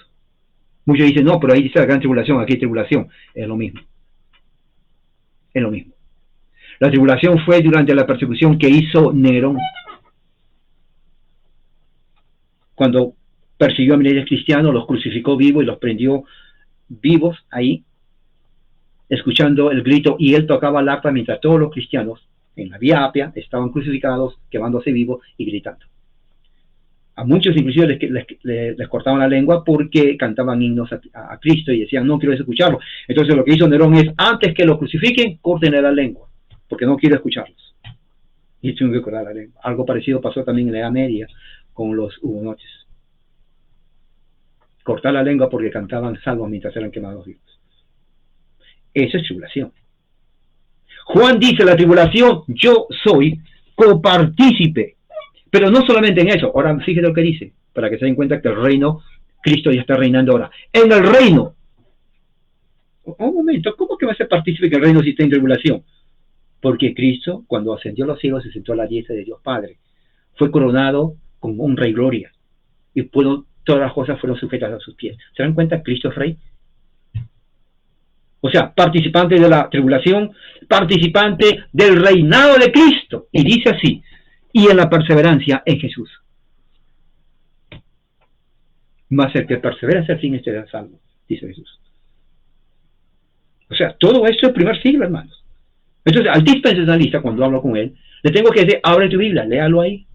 Speaker 1: Muchos dicen, no, pero ahí dice la gran tribulación, aquí hay tribulación, es lo mismo. Es lo mismo. La tribulación fue durante la persecución que hizo Nerón, cuando persiguió a miles de cristianos, los crucificó vivos y los prendió vivos ahí, escuchando el grito, y él tocaba el arpa mientras todos los cristianos en la Vía Apia estaban crucificados, quemándose vivos y gritando. A muchos inclusive les cortaban la lengua porque cantaban himnos a Cristo y decían, no quiero escucharlo. Entonces lo que hizo Nerón es, antes que lo crucifiquen, córtenle la lengua, porque no quiero escucharlos. Y tuvieron que cortar la lengua. Algo parecido pasó también en la Edad Media con los hugonotes. Cortar la lengua porque cantaban salmos mientras eran quemados vivos. Eso es tribulación. Juan dice, la tribulación, yo soy copartícipe. Pero no solamente en eso. Ahora fíjense lo que dice, para que se den cuenta que el reino, Cristo ya está reinando ahora. En el reino. Un momento, ¿cómo que va a ser partícipe que el reino sí está en tribulación? Porque Cristo, cuando ascendió a los cielos, se sentó a la diestra de Dios Padre. Fue coronado con honra y gloria. Y todas las cosas fueron sujetas a sus pies. ¿Se dan cuenta? Cristo es rey. O sea, participante de la tribulación, participante del reinado de Cristo. Y dice así, y en la perseverancia en Jesús. Mas el que persevera hasta el fin será salvo, dice Jesús. O sea, todo esto es el primer siglo, hermanos. Entonces, al dispensacionalista, cuando hablo con él, le tengo que decir, abre tu Biblia, léalo ahí.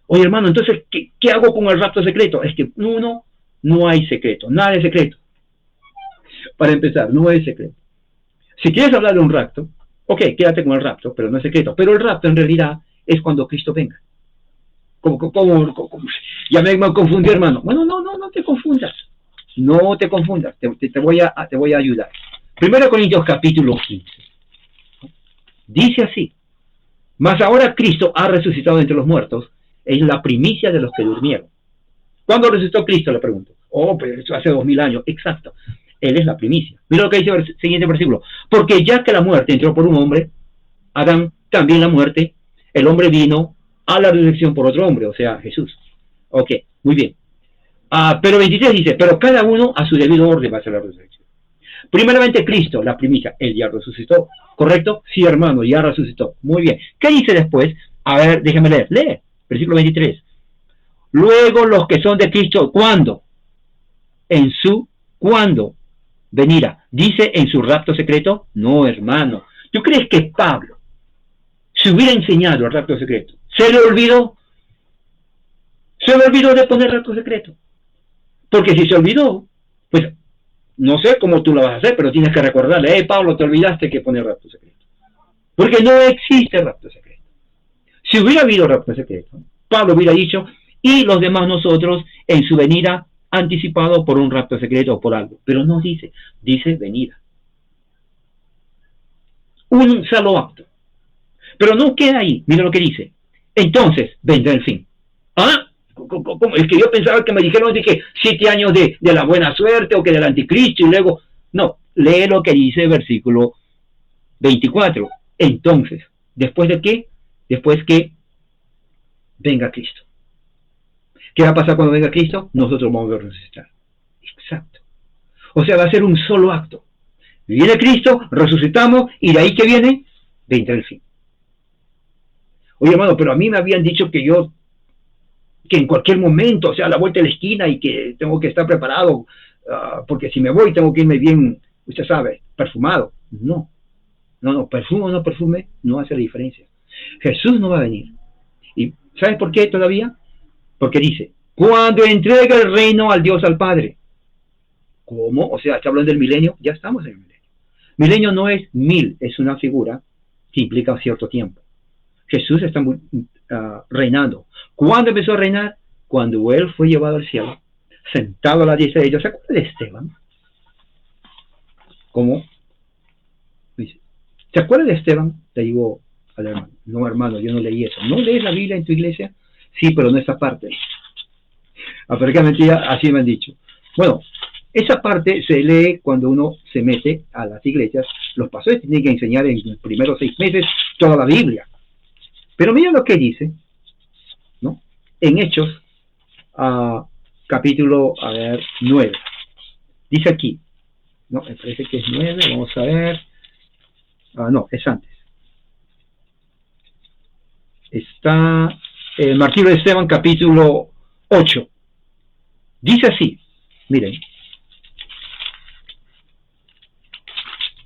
Speaker 1: Oye, hermano, entonces, ¿qué hago con el rapto secreto? Es que, no hay secreto, nada de secreto. Para empezar, no hay secreto. Si quieres hablar de un rapto, ok, quédate con el rapto, pero no es secreto. Pero el rapto en realidad es cuando Cristo venga. Ya me confundí, hermano. Bueno, no te confundas. No te confundas, te voy a ayudar. 1 Corintios capítulo 15. Dice así, mas ahora Cristo ha resucitado entre los muertos, es la primicia de los que durmieron. ¿Cuándo resucitó Cristo? Le pregunto. Oh, pero eso hace 2000 años. Exacto. Él es la primicia. Mira lo que dice el siguiente versículo. Porque ya que la muerte entró por un hombre, Adán, también la muerte, el hombre vino a la resurrección por otro hombre, o sea, Jesús. Ok, muy bien. Pero 23 dice, pero cada uno a su debido orden va a ser la resurrección. Primeramente Cristo, la primicia, él ya resucitó. ¿Correcto? Sí, hermano, ya resucitó. Muy bien. ¿Qué dice después? A ver, déjame leer. Lee, versículo 23. Luego los que son de Cristo, ¿cuándo? ¿Cuándo? Venirá. ¿Dice en su rapto secreto? No, hermano. ¿Tú crees que Pablo se hubiera enseñado el rapto secreto? ¿Se le olvidó? Se le olvidó de poner rapto secreto. Porque si se olvidó, pues no sé cómo tú lo vas a hacer, pero tienes que recordarle, Pablo, te olvidaste que poner rapto secreto. Porque no existe rapto secreto. Si hubiera habido rapto secreto, Pablo hubiera dicho, y los demás nosotros en su venida anticipado por un rapto secreto o por algo. Pero no dice venida. Un solo acto. Pero no queda ahí. Mira lo que dice. Entonces vendrá el fin. ¿Ah? ¿Cómo? Es que yo pensaba que me dijeron de que 7 años de la buena suerte o que del anticristo y luego... No, lee lo que dice el versículo 24. Entonces, ¿después de qué? Después que venga Cristo. ¿Qué va a pasar cuando venga Cristo? Nosotros vamos a resucitar. Exacto. O sea, va a ser un solo acto. Viene Cristo, resucitamos, y de ahí que viene, vendrá el fin. Oye, hermano, pero a mí me habían dicho que en cualquier momento, o sea, a la vuelta de la esquina, y que tengo que estar preparado, porque si me voy tengo que irme bien, usted sabe, perfumado. No, perfume o no perfume, no hace la diferencia. Jesús no va a venir. ¿Y sabes por qué todavía? Porque dice, cuando entrega el reino al Dios al Padre. ¿Cómo? O sea, está hablando del milenio, ya estamos en el milenio. Milenio no es 1000, es una figura que implica un cierto tiempo. Jesús está reinando. ¿Cuándo empezó a reinar? Cuando él fue llevado al cielo, sentado a la diestra de ellos. ¿Se acuerda de Esteban? ¿Cómo? ¿Se acuerda de Esteban? Le digo al hermano, no, hermano, yo no leí eso. ¿No lees la Biblia en tu iglesia? Sí, pero no esa parte. Aparentemente así me han dicho. Bueno, esa parte se lee cuando uno se mete a las iglesias. Los pastores tienen que enseñar en los primeros 6 meses toda la Biblia. Pero mira lo que dice, ¿no? En Hechos, capítulo, 9. Dice aquí, no, me parece que es 9, vamos a ver. No, es antes. Está el martirio de Esteban, capítulo 8. Dice así, miren.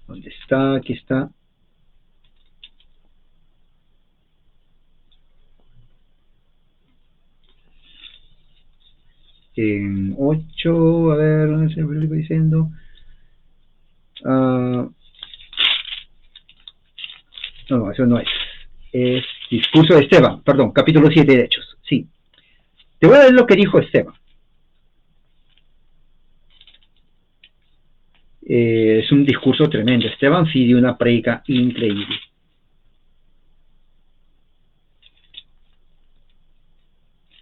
Speaker 1: ¿Dónde está? Aquí está. En 8, a ver, ¿dónde se me está diciendo? No, eso no es. Es discurso de Esteban, perdón, capítulo 7 de Hechos. Sí. Te voy a leer lo que dijo Esteban. Es un discurso tremendo. Esteban sí dio una predica increíble.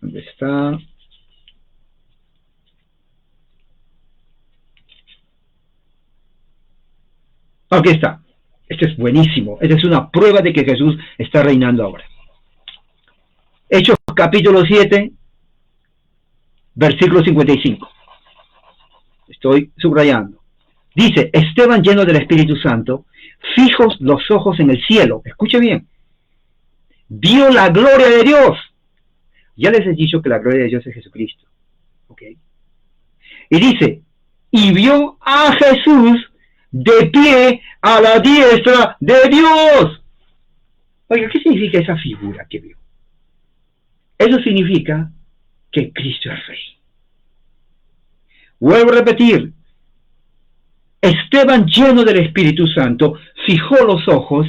Speaker 1: ¿Dónde está? Aquí está. Este es buenísimo. Esta es una prueba de que Jesús está reinando ahora. Hechos capítulo 7, versículo 55. Estoy subrayando. Dice, Esteban lleno del Espíritu Santo, fijos los ojos en el cielo. Escuche bien. Vio la gloria de Dios. Ya les he dicho que la gloria de Dios es Jesucristo. ¿Ok? Y dice, y vio a Jesús de pie a la diestra de Dios. Oiga, ¿qué significa esa figura que vio? Eso significa que Cristo es Rey. Vuelvo a repetir, Esteban lleno del Espíritu Santo fijó los ojos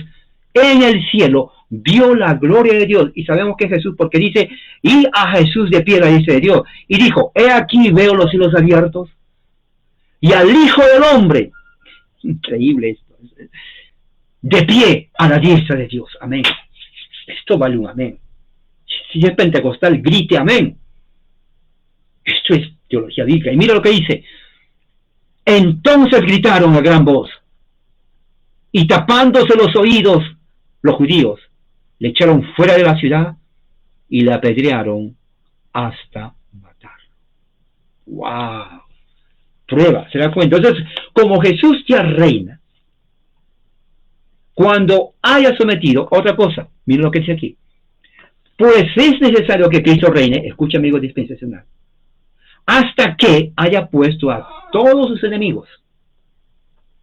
Speaker 1: en el cielo, vio la gloria de Dios, y sabemos que es Jesús porque dice, y a Jesús de pie a la diestra de Dios, y dijo, he aquí veo los cielos abiertos, y al Hijo del Hombre, increíble esto, de pie a la diestra de Dios, amén. Esto vale un amén. Si es pentecostal, grite amén. Esto es teología bíblica, y mira lo que dice, entonces gritaron a gran voz, y tapándose los oídos, los judíos le echaron fuera de la ciudad y le apedrearon hasta matar. ¡Wow! Prueba, ¿se da cuenta? Entonces, como Jesús ya reina, cuando haya sometido, otra cosa, miren lo que dice aquí, pues es necesario que Cristo reine, escucha amigo dispensacional, hasta que haya puesto a todos sus enemigos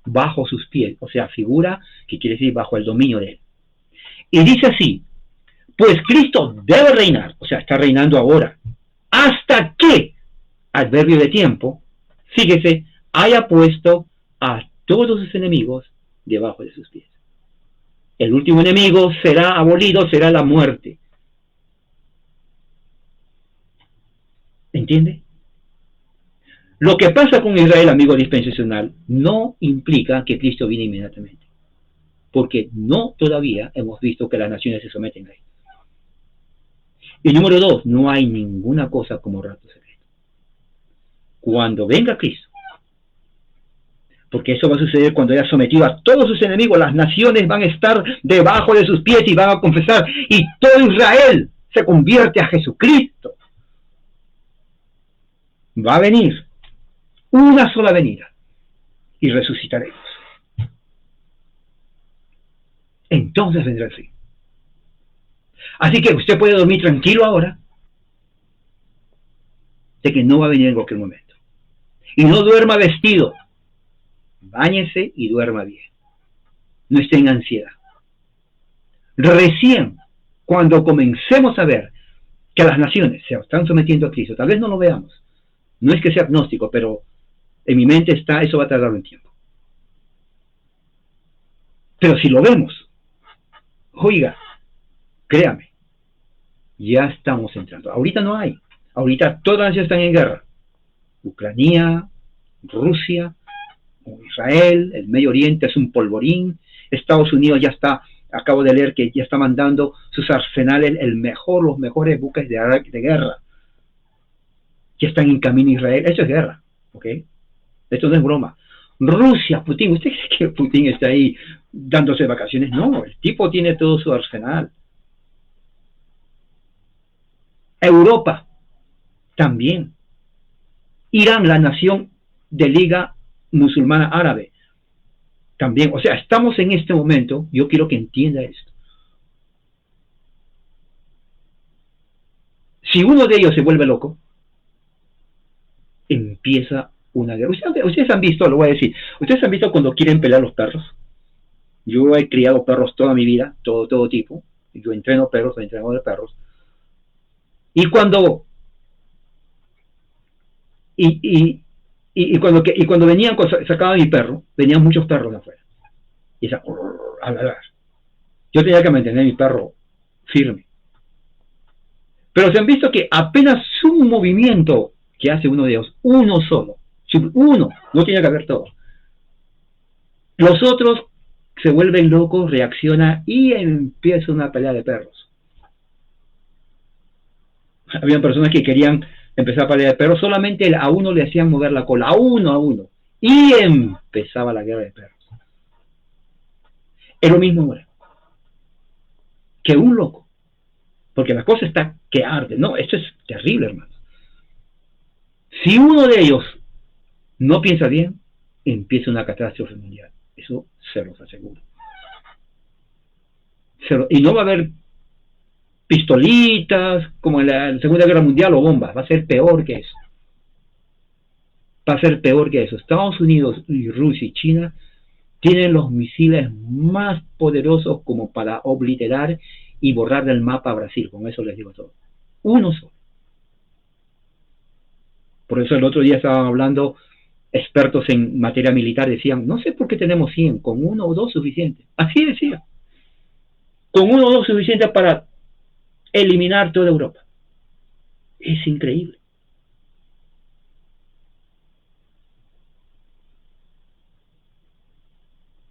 Speaker 1: bajo sus pies, o sea, figura que quiere decir bajo el dominio de él. Y dice así, pues Cristo debe reinar, o sea, está reinando ahora, hasta que, adverbio de tiempo, fíjese, haya puesto a todos sus enemigos debajo de sus pies. El último enemigo será abolido, será la muerte. ¿Entiende? Lo que pasa con Israel, amigo dispensacional, no implica que Cristo viene inmediatamente. Porque no todavía hemos visto que las naciones se someten a él. Y número 2, no hay ninguna cosa como rapto secreto. Cuando venga Cristo, porque eso va a suceder cuando haya sometido a todos sus enemigos, las naciones van a estar debajo de sus pies y van a confesar, y todo Israel se convierte a Jesucristo. Va a venir una sola venida y resucitaremos. Entonces vendrá el fin. Así que usted puede dormir tranquilo ahora de que no va a venir en cualquier momento. Y no duerma vestido. Báñese y duerma bien. No esté en ansiedad. Recién cuando comencemos a ver que las naciones se están sometiendo a Cristo, tal vez no lo veamos. No es que sea agnóstico, pero en mi mente está, eso va a tardar un tiempo. Pero si lo vemos, oiga, créame, ya estamos entrando. Ahorita no hay. Ahorita todas las naciones están en guerra. Ucrania, Rusia, Israel, el Medio Oriente es un polvorín. Estados Unidos ya está, acabo de leer que ya está mandando sus arsenales, los mejores buques de guerra. Ya están en camino a Israel. Eso es guerra, ¿ok? Esto no es broma. Rusia, Putin, ¿usted cree que Putin está ahí dándose vacaciones? No, el tipo tiene todo su arsenal. Europa, también. Irán, la nación de Liga Musulmana Árabe, también. O sea, estamos en este momento, yo quiero que entienda esto. Si uno de ellos se vuelve loco, empieza una guerra. Ustedes han visto, lo voy a decir, ustedes han visto cuando quieren pelear los perros. Yo he criado perros toda mi vida, todo tipo. Yo entreno perros, soy entrenador de perros. Y cuando cuando venían, sacaban mi perro, venían muchos perros de afuera. Y esa, yo tenía que mantener a mi perro firme. Pero se han visto que apenas un movimiento que hace uno de ellos, uno solo, uno, no tiene que haber todo. Los otros se vuelven locos, reaccionan y empieza una pelea de perros. Habían personas que querían empezar a pelear de perros, solamente a uno le hacían mover la cola, a uno, y empezaba la guerra de perros. Es lo mismo ahora que un loco, porque la cosa está que arde. No, esto es terrible, hermano. Si uno de ellos no piensa bien, empiece una catástrofe mundial. Eso se los aseguro. Y no va a haber pistolitas como en la Segunda Guerra Mundial o bombas. Va a ser peor que eso. Va a ser peor que eso. Estados Unidos y Rusia y China tienen los misiles más poderosos como para obliterar y borrar del mapa a Brasil. Con eso les digo todo. Uno solo. Por eso el otro día estaban hablando expertos en materia militar, decían, no sé por qué tenemos 100, con uno o dos suficiente. Así decía. Con uno o dos suficiente para eliminar toda Europa. Es increíble.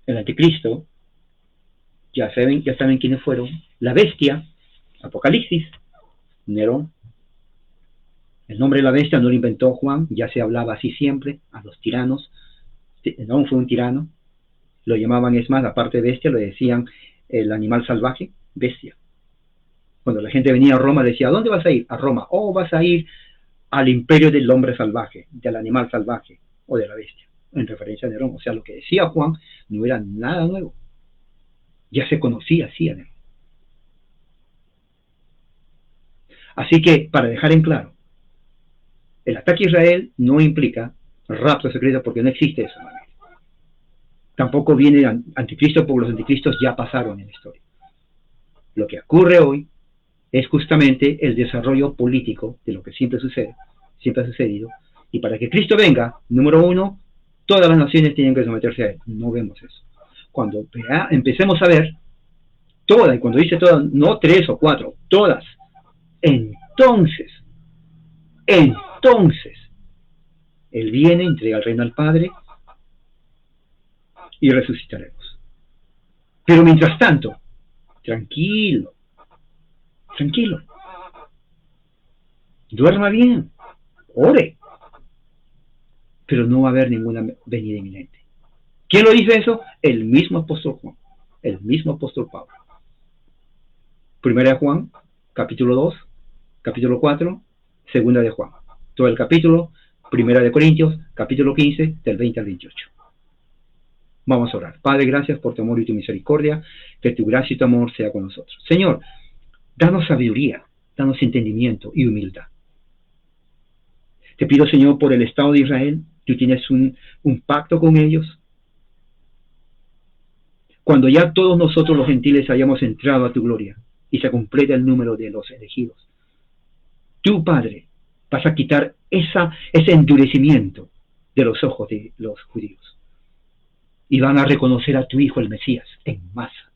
Speaker 1: El anticristo, ya saben quiénes fueron. La bestia, Apocalipsis, Nerón. El nombre de la bestia no lo inventó Juan, ya se hablaba así siempre, a los tiranos. Nerón fue un tirano, lo llamaban, es más, aparte de bestia, lo decían el animal salvaje, bestia. Cuando la gente venía a Roma decía, ¿a dónde vas a ir? A Roma. O vas a ir al imperio del hombre salvaje, del animal salvaje o de la bestia, en referencia a Nerón. O sea, lo que decía Juan no era nada nuevo. Ya se conocía así a Nerón. Así que, para dejar en claro, el ataque a Israel no implica rapto secreto porque no existe eso. Tampoco viene el anticristo porque los anticristos ya pasaron en la historia. Lo que ocurre hoy es justamente el desarrollo político de lo que siempre sucede, siempre ha sucedido. Y para que Cristo venga, número uno, todas las naciones tienen que someterse a él. No vemos eso. Cuando empecemos a ver todas, y cuando dice todas, no 3 o 4, todas, entonces, él viene, entrega el reino al Padre y resucitaremos. Pero mientras tanto, tranquilo, duerma bien, ore, pero no va a haber ninguna venida inminente. ¿Quién lo dice eso? El mismo apóstol Juan, el mismo apóstol Pablo. Primera de Juan, capítulo 2, capítulo 4, segunda de Juan. Todo el capítulo, primera de Corintios, capítulo 15, del 20 al 28. Vamos a orar. Padre, gracias por tu amor y tu misericordia, que tu gracia y tu amor sea con nosotros. Señor, danos sabiduría, danos entendimiento y humildad. Te pido, Señor, por el Estado de Israel, tú tienes un pacto con ellos. Cuando ya todos nosotros los gentiles hayamos entrado a tu gloria y se completa el número de los elegidos, tú, Padre, vas a quitar ese endurecimiento de los ojos de los judíos y van a reconocer a tu Hijo, el Mesías, en masa.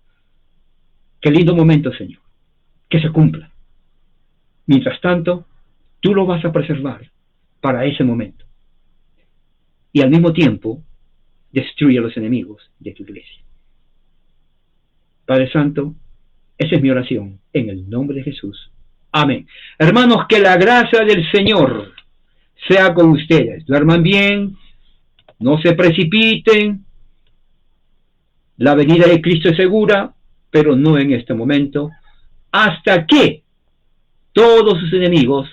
Speaker 1: Qué lindo momento, Señor, que se cumpla. Mientras tanto, tú lo vas a preservar para ese momento y al mismo tiempo destruye a los enemigos de tu iglesia. Padre Santo, esa es mi oración en el nombre de Jesús. Amén. Hermanos, que la gracia del Señor sea con ustedes. Duerman bien, no se precipiten. La venida de Cristo es segura, pero no en este momento, hasta que todos sus enemigos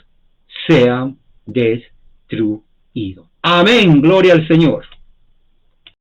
Speaker 1: sean destruidos. Amén. Gloria al Señor.